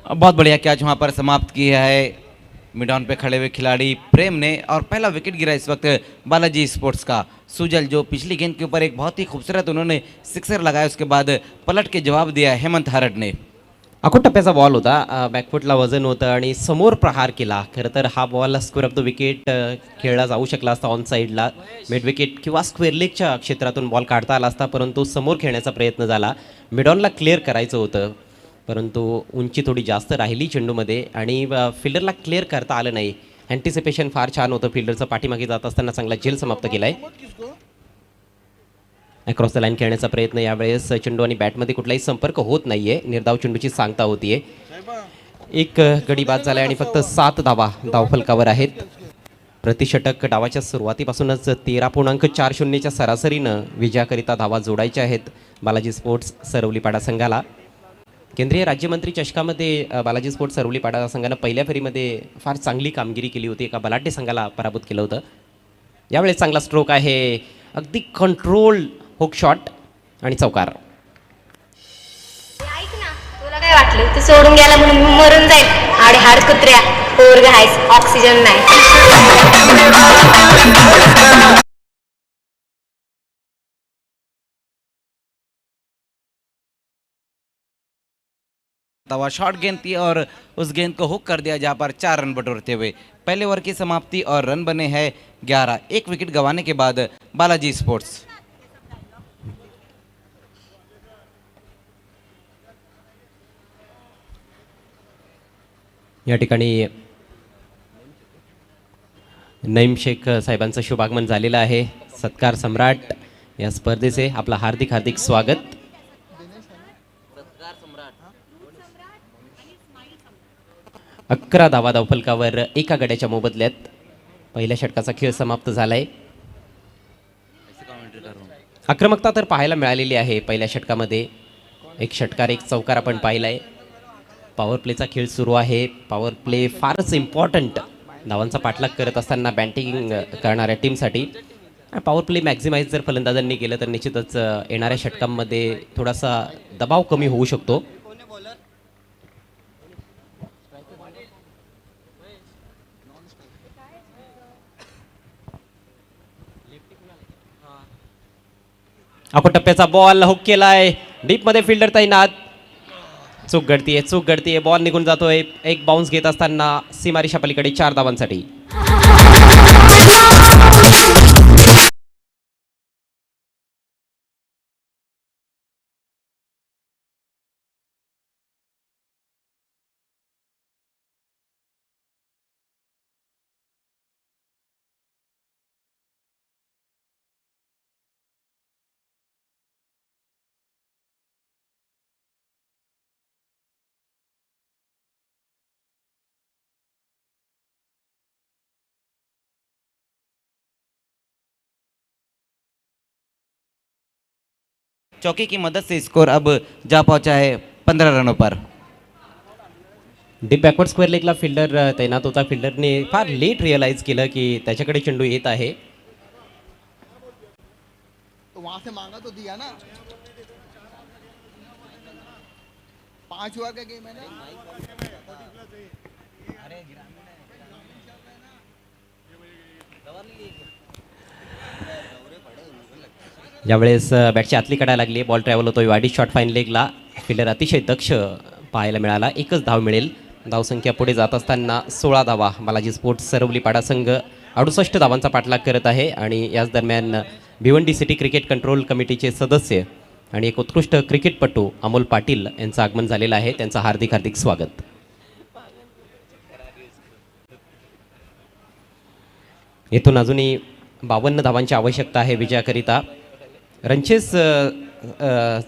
बहुत बढ़िया कैच वहाँ पर समाप्त किया है मिड ऑन पे खड़े हुए खिलाड़ी प्रेम ने. और पहला विकेट गिरा इस वक्त बालाजी स्पोर्ट्स का. सुजल जो पिछली गेंद के ऊपर एक बहुत ही खूबसूरत उन्होंने सिक्सर लगाया, उसके बाद पलट के जवाब दिया हेमंत हरड ने. आखूड टप्प्याचा बॉल होता. बॅकफुटला वजन होतं आणि समोर प्रहार केला. खरं तर हा ball square of the wicket खेळला जाऊ शकला असता. ऑन साईडला मिड विकेट किंवा स्क्वेअर लेगच्या क्षेत्रातून बॉल काढता आला असता, परंतु समोर खेळण्याचा प्रयत्न झाला. मिडॉनला क्लिअर करायचं होतं, परंतु उंची थोडी जास्त राहिली चेंडूमध्ये आणि फिल्डरला क्लिअर करता आलं नाही. अँटिसिपेशन फार छान होतं फिल्डरचं. पाठीमागे जात असताना चांगला झेल समाप्त केलाय. अक्रॉस द लाईन खेळण्याचा प्रयत्न. यावेळेस चेंडू आणि बॅटमध्ये कुठलाही संपर्क होत नाहीये. निर्धाव चेंडूची सांगता होतीये. एक गडी बाद झालाय आणि फक्त 7 धावा धावफलकावर आहेत. प्रतिषटक डावाच्या सुरुवातीपासूनच 13.40च्या सरासरीनं विजयाकरिता धावा जोडायच्या आहेत बालाजी स्पोर्ट्स सरवलीपाडा संघाला. केंद्रीय राज्यमंत्री चषकामध्ये बालाजी स्पोर्ट्स सरवलीपाडा संघानं पहिल्या फेरीमध्ये फार चांगली कामगिरी केली होती. एका बलाढ्य संघाला पराभूत केलं होतं. यावेळेस चांगला स्ट्रोक आहे. अगदी कंट्रोल हुक शॉट आणि चौकार. ऐक ना, तुला काय वाटलं तू सोडून गेला म्हणून मी मरून जाईल? आडे हाड कुत्र्या, पोरग आहेस, ऑक्सिजन नाही. तवा शॉर्ट गेंद थी और उस गेंद को हुक कर दिया, जहां पर 4 रन बटोरते हुए पहले ओवर की समाप्ति और रन बने हैं 11. एक विकेट गंवाने के बाद बालाजी स्पोर्ट्स. या ठिकाणी नईम शेख साहेबांचं शुभागमन झालेलं आहे. सत्कार सम्राट या स्पर्धेचे आपलं हार्दिक हार्दिक स्वागत. अकरा धावा धावफलकावर एका गड्याच्या मोबदल्यात पहिल्या षटकाचा खेळ समाप्त झालाय. आक्रमकता तर पाहायला मिळालेली आहे पहिल्या षटकामध्ये. एक षटकार एक चौकार आपण पाहिलाय. पॉवर प्लेचा खेळ सुरू आहे. पॉवर प्ले फारच इम्पॉर्टंट धावांचा पाठलाग करत असताना बॅटिंग करणाऱ्या टीमसाठी. पॉवर प्ले मॅक्झिमाइज जर फलंदाजांनी केलं तर निश्चितच येणाऱ्या षटकांमध्ये थोडासा दबाव कमी होऊ शकतो. आपण टप्प्याचा बॉल हुक केलाय. डीप मध्ये फिल्डर तैनात. चूक घडतीये बॉल निघून जातोय. एक बाउन्स घेत असताना सीमारेषा पलीकडे 4 धावांसाठी. चौकी की मदद से स्कोर अब जा पहुंचा है 15 रनों पर. डीप बॅकवर्ड स्क्वेअर लेगला फिल्डर तैनात होता. फिल्डरने फार लेट रिअलाइज केलं की त्याच्याकडे चेंडू येत आहे. तो वहां से मांगा तो दिया ना. 5 ओवर का गेम है ना. यावेळेस बॅटची आतली काढायला लागली. बॉल ट्रॅव्हल होतोय वाडी शॉट फाईन लेगला. फिल्डर अतिशय दक्ष पाहायला मिळाला. एकच धाव मिळेल. धावसंख्या पुढे जात असताना 16 धावा बालाजी स्पोर्ट्स सरवलीपाडा संघ 68 धावांचा पाठलाग करत आहे. आणि याच दरम्यान भिवंडी सिटी क्रिकेट कंट्रोल कमिटीचे सदस्य आणि एक उत्कृष्ट क्रिकेटपटू अमोल पाटील यांचं आगमन झालेलं आहे. त्यांचं हार्दिक हार्दिक स्वागत. येथून अजूनही 52 धावांची आवश्यकता आहे विजयाकरिता. रनचेस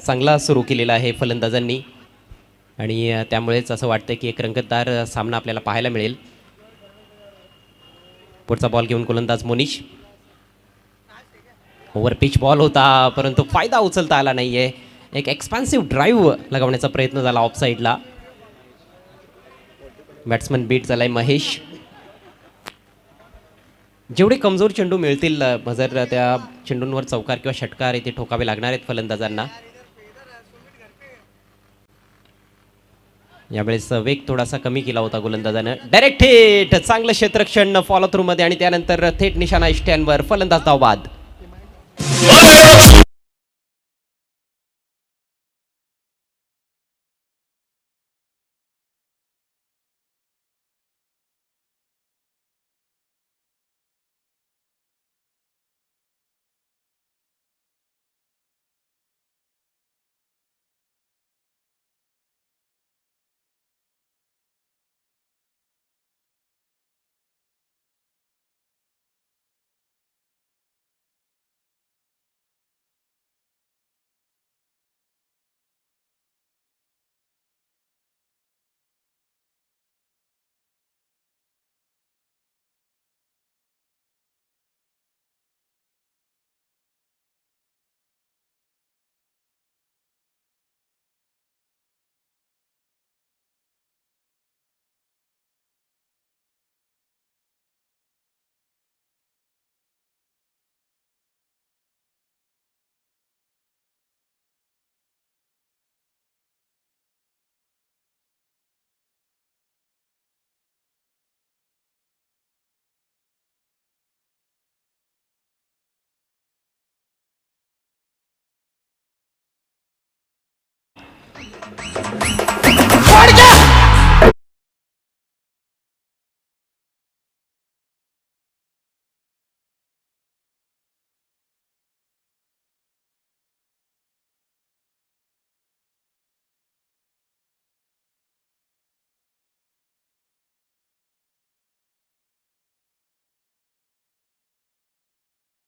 चांगला सुरू केलेला आहे फलंदाजांनी आणि त्यामुळेच असं वाटतं की एक रंगतदार सामना आपल्याला पाहायला मिळेल. पुढचा बॉल घेऊन गोलंदाज मोनिश. ओव्हर पिच बॉल होता परंतु फायदा उचलता आला नाहीये. एक एक्सपान्सिव्ह ड्राईव्ह लगावण्याचा प्रयत्न झाला ऑफ साईडला. बॅट्समन बीट झालाय महेश. जेवढे कमजोर चेंडू मिळतील जर त्या चेंडूंवर चौकार किंवा षटकार इथे ठोकावे लागणार आहेत फलंदाजांना. यावेळेस वेग थोडासा कमी केला होता गोलंदाजानं. Direct hit. चांगलं क्षेत्ररक्षण फॉलो थ्रू मध्ये आणि त्यानंतर थेट निशाणा इष्ट्यांवर फलंदाज धावबाद.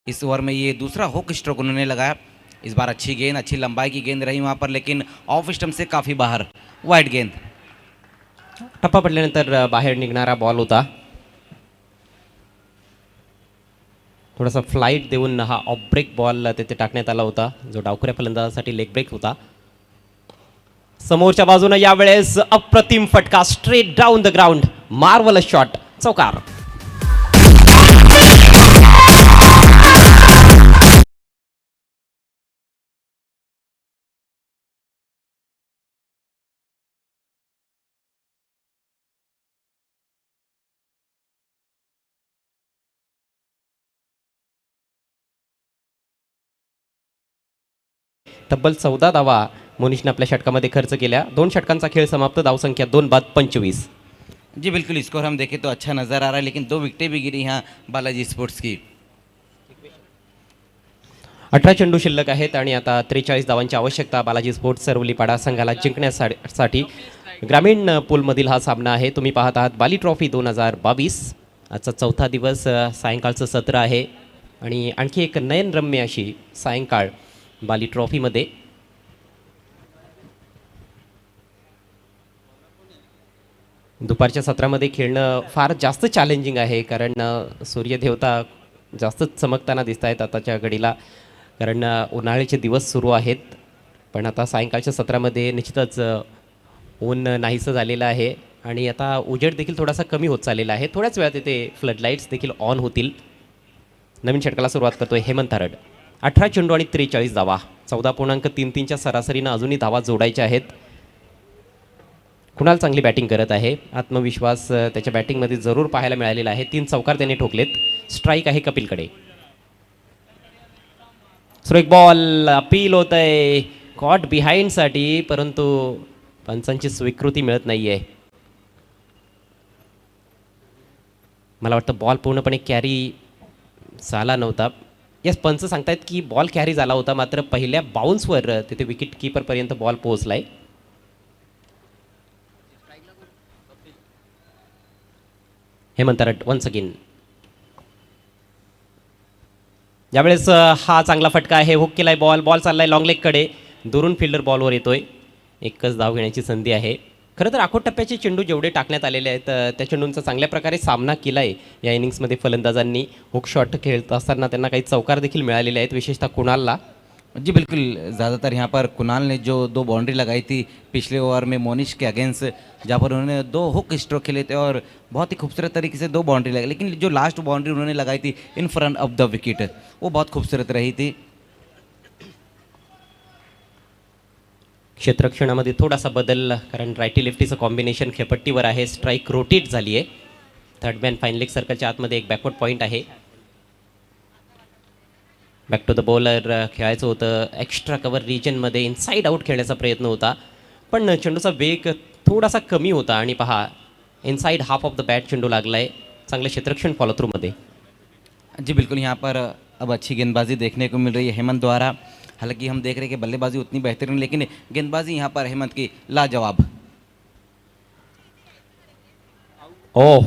इस ओवर में ये दूसरा हुक स्ट्रोक उन्होंने लगाया। इस बार अच्छी गेंद, अच्छी लंबाई की गेंद रही वहाँ पर, लेकिन ऑफ स्टंप से काफ़ी बाहर, वाइड गेंद। टप्पा पडल्यानंतर बाहेर निघणारा बॉल होता। थोडासा फ्लाईट देऊन हा ऑफ ब्रेक बॉल तिथे टाकण्यात आला होता, जो डावखुऱ्या फलंदाजासाठी लेग ब्रेक होता। समोरच्या बाजूने यावेळेस अप्रतिम फटका, straight down the ground, marvellous shot, चौकार। तब्बल 14 धावा मोनिशने आपल्या षटकामध्ये खर्च केल्या। 2 षटकांचा खेळ समाप्त, धावसंख्या 2 बाद 25। जी बिल्कुल, स्कोर हम देखें तो अच्छा नज़र आ रहा है, लेकिन 2 विकेटें भी गिरी यहाँ बालाजी स्पोर्ट्स की। 18 चेंडू शिल्लक आहेत आणि आता 43 धावांची आवश्यकता बालाजी स्पोर्ट्स सरवलीपाडा संघाला जिंकण्यासाठी। ग्रामीण पूलमधील हा सामना आहे। तुम्ही पाहत आहात बाली ट्रॉफी 2022। आजचा चौथा दिवस, सायंकाळचं सत्र आहे आणि आणखी एक नयनरम्य अशी सायंकाळ बाली ट्रॉफीमध्ये। दुपारच्या सत्रामध्ये खेळणं फार जास्त चॅलेंजिंग आहे, कारण सूर्यदेवता जास्तच चमकताना दिसत आहेत आताच्या घडीला, कारण उन्हाळ्याचे दिवस सुरू आहेत। पण आता सायंकाळच्या सत्रामध्ये निश्चितच ऊन नाहीसं झालेलं आहे आणि आता उजेड देखील थोडासा कमी होत चाललेला आहे। थोड्याच वेळात इथे फ्लड लाईट्स देखील ऑन होतील। नवीन षटकाला सुरुवात करतोय हेमंत हरड। 18 चेंडू आणि 43 धावा, 14.33च्या सरासरीनं अजूनही धावा जोडायच्या आहेत। कुणाल चांगली बॅटिंग करत आहे, आत्मविश्वास त्याच्या बॅटिंगमध्ये जरूर पाहायला मिळालेला आहे। 3 चौकार त्याने ठोकलेत। स्ट्राईक आहे कपिलकडे। स्ट्राईक बॉल अपील होत आहे कॉट बिहाइंडसाठी, परंतु पंचांची स्वीकृती मिळत नाही आहे। मला वाटतं बॉल पूर्णपणे कॅरी झाला नव्हता। यस, पंच सांगतायत की बॉल कॅरी झाला होता, मात्र पहिल्या बाउन्सवर तिथे विकेट कीपरपर्यंत बॉल पोहोचलाय। Hemant Harad once again. यावेळेस हा चांगला फटका आहे, हुक केलाय बॉल, बॉल चाललाय लॉंग लेगकडे, दुरून फिल्डर बॉलवर येतोय। एकच धाव घेण्याची संधी आहे। खरं तर आखोट टप्प्याचे चेंडू जेवढे टाकण्यात आलेले आहेत त्या चेंडूंचा चांगल्या प्रकारे सामना केला आहे या इनिंग्समध्ये फलंदाजांनी। हुक शॉट खेळत असताना त्यांना काही चौकार देखील मिळालेले आहेत, विशेषतः कुणालला। जी बिल्कुल, ज़्यादातर यहाँ पर कुणाल ने जो 2 बाउंड्री लगाई थी पिछले ओवर में मोनिश के अगेंस्ट, जहाँ पर उन्होंने 2 हुक स्ट्रोक खेले थे और बहुत ही खूबसूरत तरीके से 2 बाउंड्री लगाई, लेकिन जो लास्ट बाउंड्री उन्होंने लगाई थी in front of the wicket, वो बहुत खूबसूरत रही थी। क्षेत्ररक्षणामध्ये थोडासा बदल, कारण रायटी लेफ्टीचं कॉम्बिनेशन खेपट्टीवर आहे। स्ट्राईक रोटेट झाली आहे। थर्ड मॅन फाईन लेग सर्कलच्या आतमध्ये एक बॅकवर्ड पॉईंट आहे। बॅक टू द बॉलर खेळायचं होतं, एक्स्ट्रा कव्हर रिजनमध्ये इनसाइड आउट खेळण्याचा प्रयत्न होता, पण चेंडूचा वेग थोडासा कमी होता आणि पहा inside half of the bat चेंडू लागलाय। चांगलं क्षेत्ररक्षण फॉलो थ्रूमध्ये। जी बिल्कुल, यहाँ पर अब अच्छी गेंदबाजी देखने को मिल रही है हेमंत द्वारा। हालांकि हम देख रहे हैं कि बल्लेबाजी उतनी बेहतरीन, लेकिन गेंदबाजी यहाँ पर हेमंत की लाजवाब। ओह,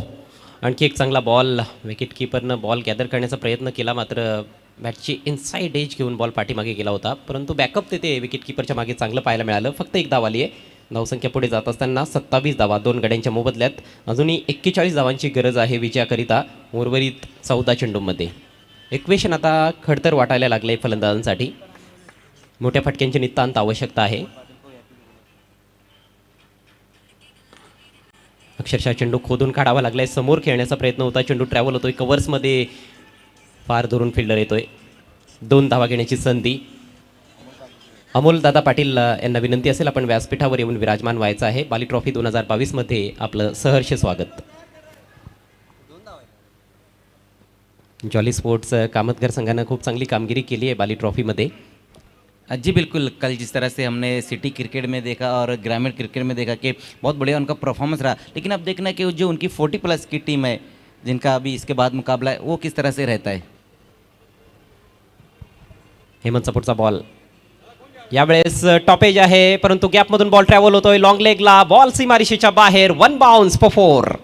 आणखी एक चांगला बॉल, विकेट कीपरनं बॉल गॅदर करण्याचा प्रयत्न केला, मात्र बॅटची इनसाइड एज घेऊन बॉल पाठीमागे गेला होता, परंतु बॅकअप तिथे विकेट कीपरच्या मागे चांगलं पाहायला मिळालं। फक्त 1 धाव आली आहे। धावसंख्या पुढे जात असताना 27 धावा 2 गड्यांच्या मोबदल्यात। अजूनही 41 धावांची गरज आहे विजयाकरिता उर्वरित 14 चेंडूंमध्ये। इक्वेशन आता खडतर वाटायला लागले फलंदाजांसाठी। मोठ्या फटक्यांची नितांत आवश्यकता आहे। अक्षरशः चेंडू खोदून काढावा लागलाय, समोर खेळण्याचा प्रयत्न होता, चेंडू ट्रॅव्हल होतोय, कव्हर्समध्ये फार दुरून फिल्डर येतोय। 2 धावा घेण्याची संधी। अमोल दादा पाटील यांना विनंती असेल आपण व्यासपीठावर येऊन विराजमान व्हायचं आहे। बाली ट्रॉफी 2022 मध्ये आपलं सहर्ष स्वागत। जॉली स्पोर्ट्स कामतगर संघानं खूप चांगली कामगिरी केली है बाली ट्रॉफी में। जी बिल्कुल, कल जिस तरह से हमने सिटी क्रिकेट में देखा और ग्रामीण क्रिकेट में देखा कि बहुत बढ़िया उनका परफॉर्मेंस रहा, लेकिन अब देखना कि जो उनकी 40+ की टीम है जिनका अभी इसके बाद मुकाबला है वो किस तरह से रहता है। हेमंत सपोर्टचा बॉल यावेळेस टॉपेज आहे, परंतु गॅपमधून बॉल ट्रॅव्हल होतोय लॉंग लेगला, बॉल सीमारेषेच्या बाहेर, 1 बाउन्स फॉर 4।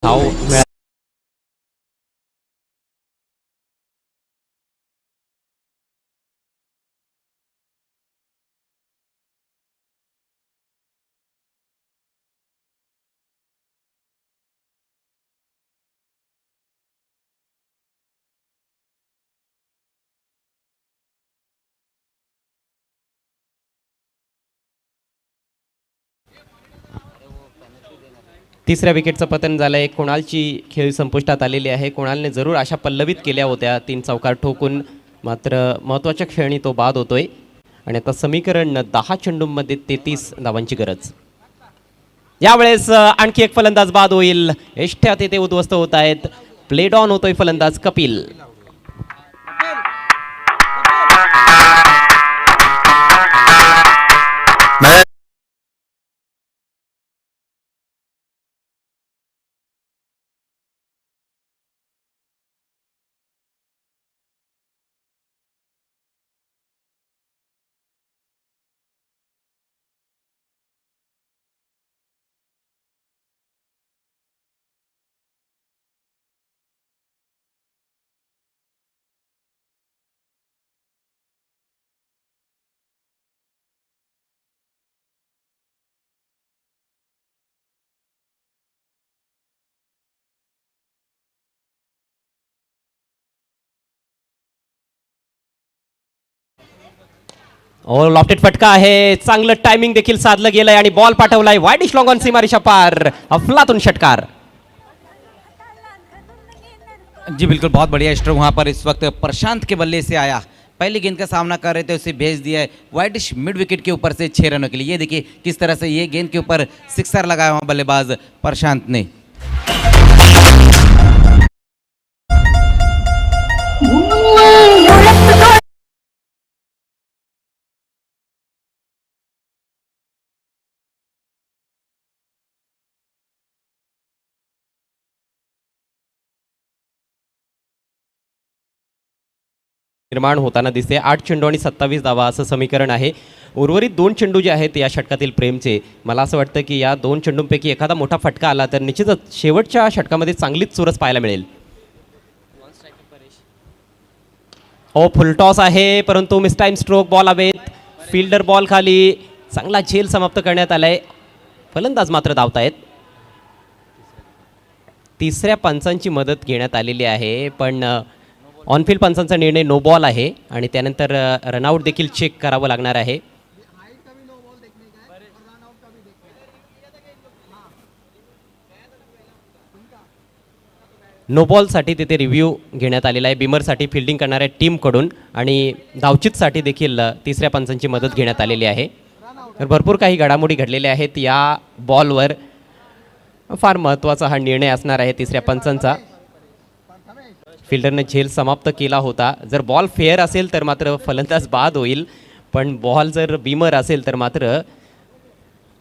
धाव मिळाली. तिसऱ्या विकेटचं पतन झालंय. कुणालची खेळी संपुष्टात आलेली आहे. कुणालने जरूर अशा पल्लवित केल्या होत्या 3 चौकार ठोकून, मात्र महत्त्वाच्या क्षणी तो बाद होतोय आणि आता समीकरण 10 चेंडूंमध्ये 33 धावांची गरज. यावेळेस आणखी एक फलंदाज बाद होईल. एष्ठ्या तेथे उद्ध्वस्त होत आहेत. प्लेड ऑन होतोय फलंदाज कपिल. लॉफ्टेड फटका आहे. चांगलं टायमिंग देखील साधलं गेलंय आणि बॉल पाठवलाय वाईड डिश लॉंग ऑन सीमारेषा पार. अफलातून षटकार. जी बिल्कुल, बहुत बढ़िया स्ट्रोक वहाँ पर इस वक्त प्रशांत के बल्ले से आया. पहली गेंद का सामना कर रहे थे, उसे भेज दिया है वाइड डिश मिड विकेट के ऊपर से 6 रनों के लिए. ये देखिए किस तरह से ये गेंद के ऊपर सिक्सर लगाया वहाँ बल्लेबाज प्रशांत ने. निर्माण होताना दिसते. 8 चेंडू आणि 27 धावा असं समीकरण आहे. उर्वरित 2 चेंडू जे आहेत या षटकातील प्रेमचे, मला असं वाटतं की या 2 चेंडूंपैकी एखादा मोठा फटका आला तर निश्चितच शेवटच्या षटकामध्ये चांगलीच चुरस पाहायला मिळेल. फुलटॉस आहे परंतु मिस टाइम स्ट्रोक. बॉल हवेत. फिल्डर बॉल खाली. चांगला झेल समाप्त करण्यात आलाय. फलंदाज मात्र धावतायत. तिसऱ्या पंचांची मदत घेण्यात आलेली आहे, पण ऑनफिल्ड पंचांचा निर्णय नो बॉल आहे आणि त्यानंतर रनआउट देखील चेक करावं लागणार आहे. नो बॉलसाठी तिथे रिव्ह्यू घेण्यात आलेला आहे बिमरसाठी फिल्डिंग करणाऱ्या टीमकडून आणि धावचीतसाठी देखील तिसऱ्या पंचांची मदत घेण्यात आलेली आहे. तर भरपूर काही घडामोडी घडलेल्या आहेत या बॉलवर. फार महत्त्वाचा हा निर्णय असणार आहे तिसऱ्या पंचांचा. फिल्डरने झेल समाप्त केला होता. जर बॉल फेअर असेल तर मात्र फलंदाज बाद होईल, पण बॉल जर बीमर असेल तर मात्र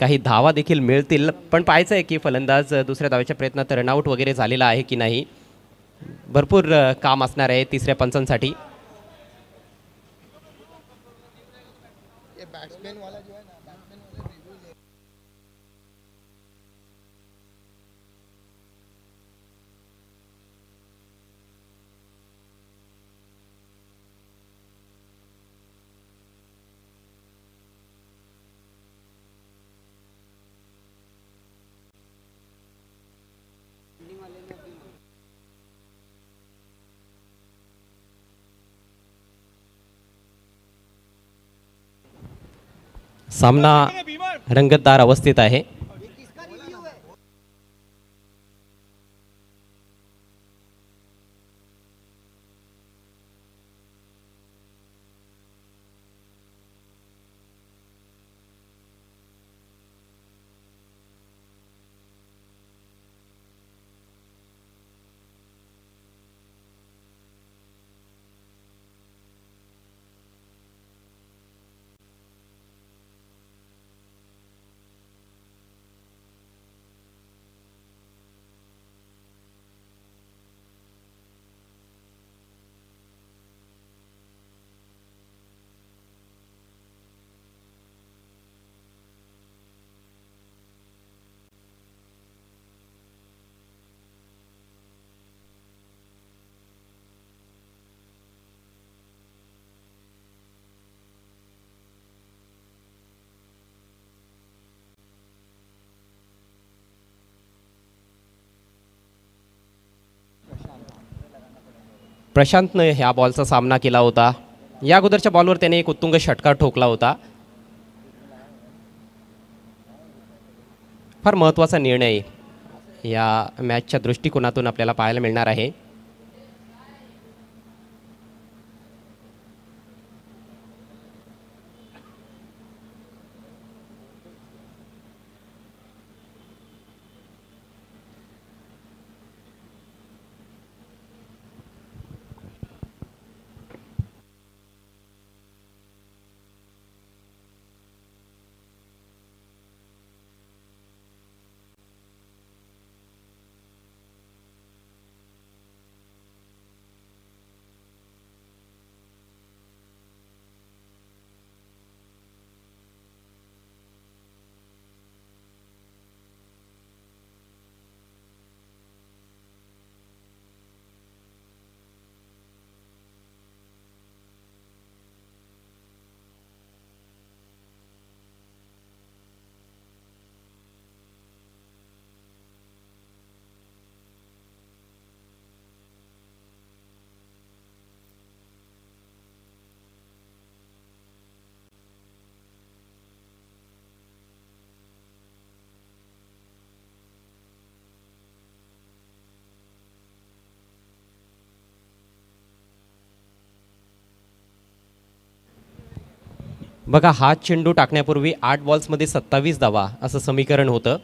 काही धावा देखील मिळतील. पण पाहायचं आहे की फलंदाज दुसऱ्या धावेच्या प्रयत्नात रनआउट वगैरे झालेला आहे की नाही. भरपूर काम असणार आहे तिसऱ्या पंचांसाठी. सामना रंगतदार अवस्थेत आहे. प्रशांतनं ह्या बॉलचा सामना केला होता. या अगोदरच्या बॉलवर त्याने एक उत्तुंग षटकार ठोकला होता. फार महत्त्वाचा निर्णय या मॅचच्या दृष्टिकोनातून आपल्याला पाहायला मिळणार आहे. बघा, हा चेंडू टाकण्यापूर्वी 8 बॉल्समध्ये 27 धावा असं समीकरण होतं.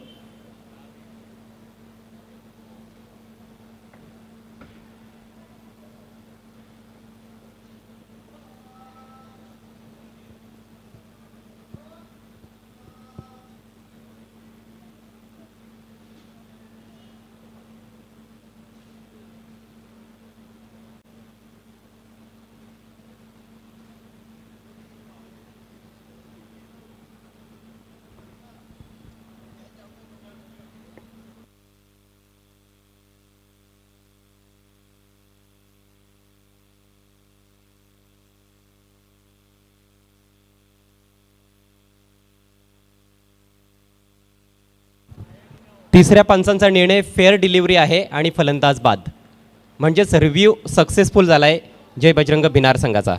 तिसऱ्या पंचांचा निर्णय फेअर डिलिव्हरी आहे आणि फलंदाज बाद, म्हणजेच रिव्ह्यू सक्सेसफुल झालाय जय बजरंग भिनार संघाचा.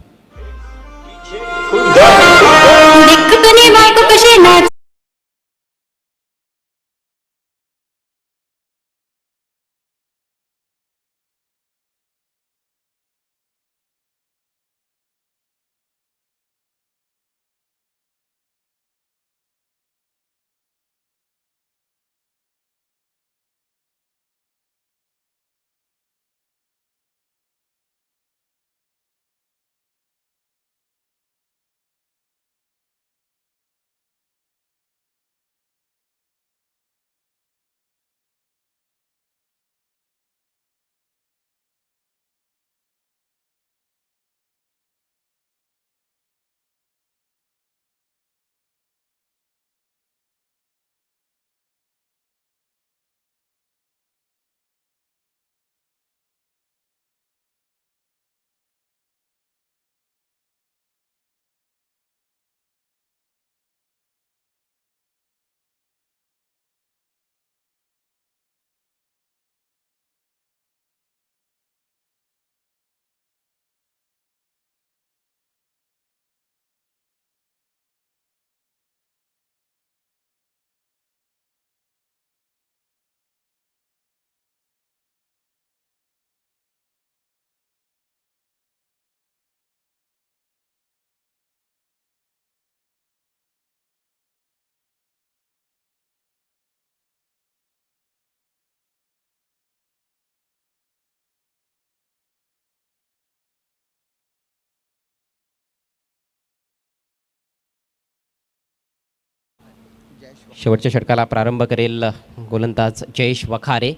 शेवटच्या षटकाला प्रारंभ करेल गोलंदाज जयेश वखारे.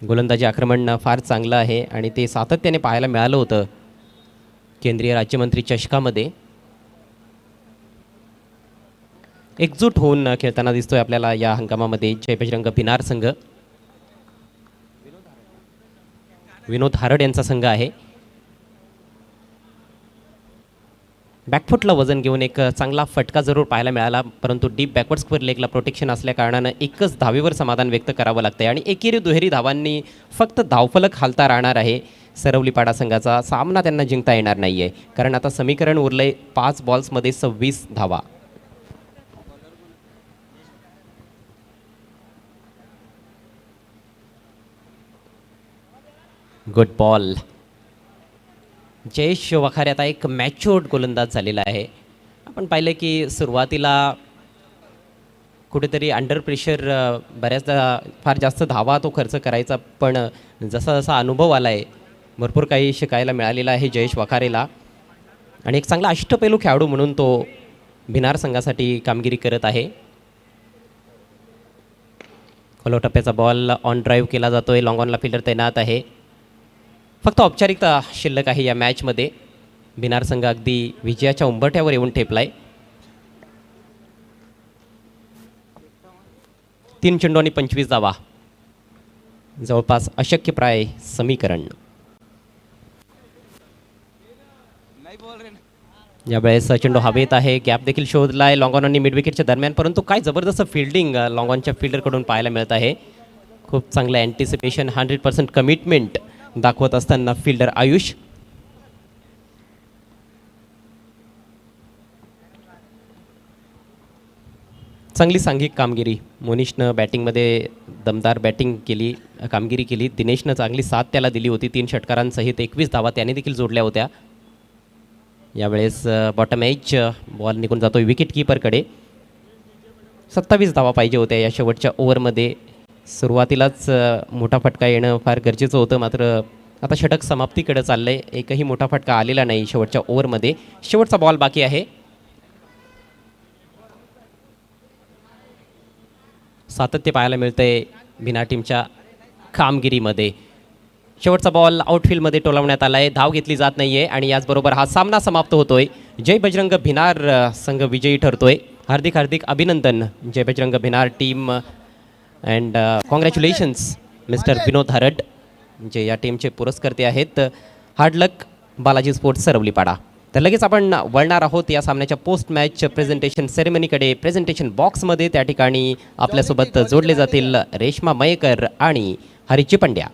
गोलंदाजी आक्रमण फार चांगलं आहे आणि ते सातत्याने पाहायला मिळालं होतं केंद्रीय राज्यमंत्री चषकामध्ये. एकजूट होऊन खेळताना दिसतोय आपल्याला या हंगामामध्ये जय बजरंग भिनार संघ. विनोद हारड यांचा संघ आहे. बॅकफुटला वजन घेऊन एक चांगला फटका जरूर पाहायला मिळाला, परंतु डीप बॅकवर्ड स्क्वेअर लेगला प्रोटेक्शन असल्या कारणानं एकच धावेवर समाधान व्यक्त करावं लागतंय आणि एकेरी दुहेरी धावांनी फक्त धावफलक हालता राहणार आहे. सरवलीपाडा संघाचा सामना त्यांना जिंकता येणार नाही आहे, कारण आता समीकरण उरलंय 5 बॉल्समध्ये 26 धावा. Good ball. जयेश वखारे आता एक मॅच्युअर्ड गोलंदाज झालेला आहे. आपण पाहिलं की सुरुवातीला कुठेतरी अंडर प्रेशर बऱ्याचदा फार जास्त धावा तो खर्च करायचा, पण जसा जसा अनुभव आला आहे भरपूर काही शिकायला मिळालेला आहे जयेश वखारेला आणि एक चांगला अष्टपैलू खेळाडू म्हणून तो भिनार संघासाठी कामगिरी करत आहे. खोलो टप्प्याचा बॉल ऑन ड्राईव्ह केला जातोय. लॉंग ऑनला फिल्डर तैनात आहे. फक्त औपचारिकता शिल्लक आहे या मॅचमध्ये. भिनार संघ अगदी विजयाच्या उंबरठ्यावर येऊन ठेपलाय. 3 चेंडू आणि 25 धावा, जवळपास अशक्यप्राय समीकरण. यावेळेस चेंडू हवेत आहे. गॅप देखील शोधलाय लॉंग ऑन आणि मिड विकेटच्या दरम्यान, परंतु काय जबरदस्त फिल्डिंग लॉंग ऑनच्या फिल्डरकडून पाहायला मिळत आहे. खूप चांगलं अँटिसिपेशन, 100% कमिटमेंट दाखवत असताना फिल्डर आयुष. चांगली सांघिक कामगिरी. मोनिशनं बॅटिंगमध्ये दमदार कामगिरी केली. दिनेशनं चांगली साथ त्याला दिली होती. 3 षटकारांसहित 21 धावा त्याने देखील जोडल्या होत्या. यावेळेस बॉटम एज बॉल निघून जातोय विकेट कीपरकडे. 27 धावा पाहिजे होत्या या शेवटच्या ओव्हरमध्ये. सुरुवातीलाच मोठा फटका येणं फार गरजेचं होतं, मात्र आता षटक समाप्तीकडे चाललंय. एकही मोठा फटका आलेला नाही शेवटच्या ओव्हरमध्ये. शेवटचा बॉल बाकी आहे. सातत्य पाहायला मिळतंय भिनार टीमच्या कामगिरीमध्ये. शेवटचा बॉल आउटफील्डमध्ये टोलावण्यात आला आहे. धाव घेतली जात नाही आहे आणि याचबरोबर हा सामना समाप्त होतोय. जय बजरंग भिनार संघ विजयी ठरतोय. हार्दिक हार्दिक अभिनंदन Jai Bajrang Bhinar team and congratulations mister Vinod Harad, जे या टीमचे पुरस्कर्ते आहेत. Hard luck Balaji sports Saravlipada. तर लगेच आपण वळणार आहोत या सामन्याच्या पोस्ट मॅच प्रेझेंटेशन सेरेमनीकडे. प्रेझेंटेशन बॉक्समध्ये त्या ठिकाणी आपल्यासोबत जोडले जातील रेश्मा मयेकर आणि हरिची पंड्या.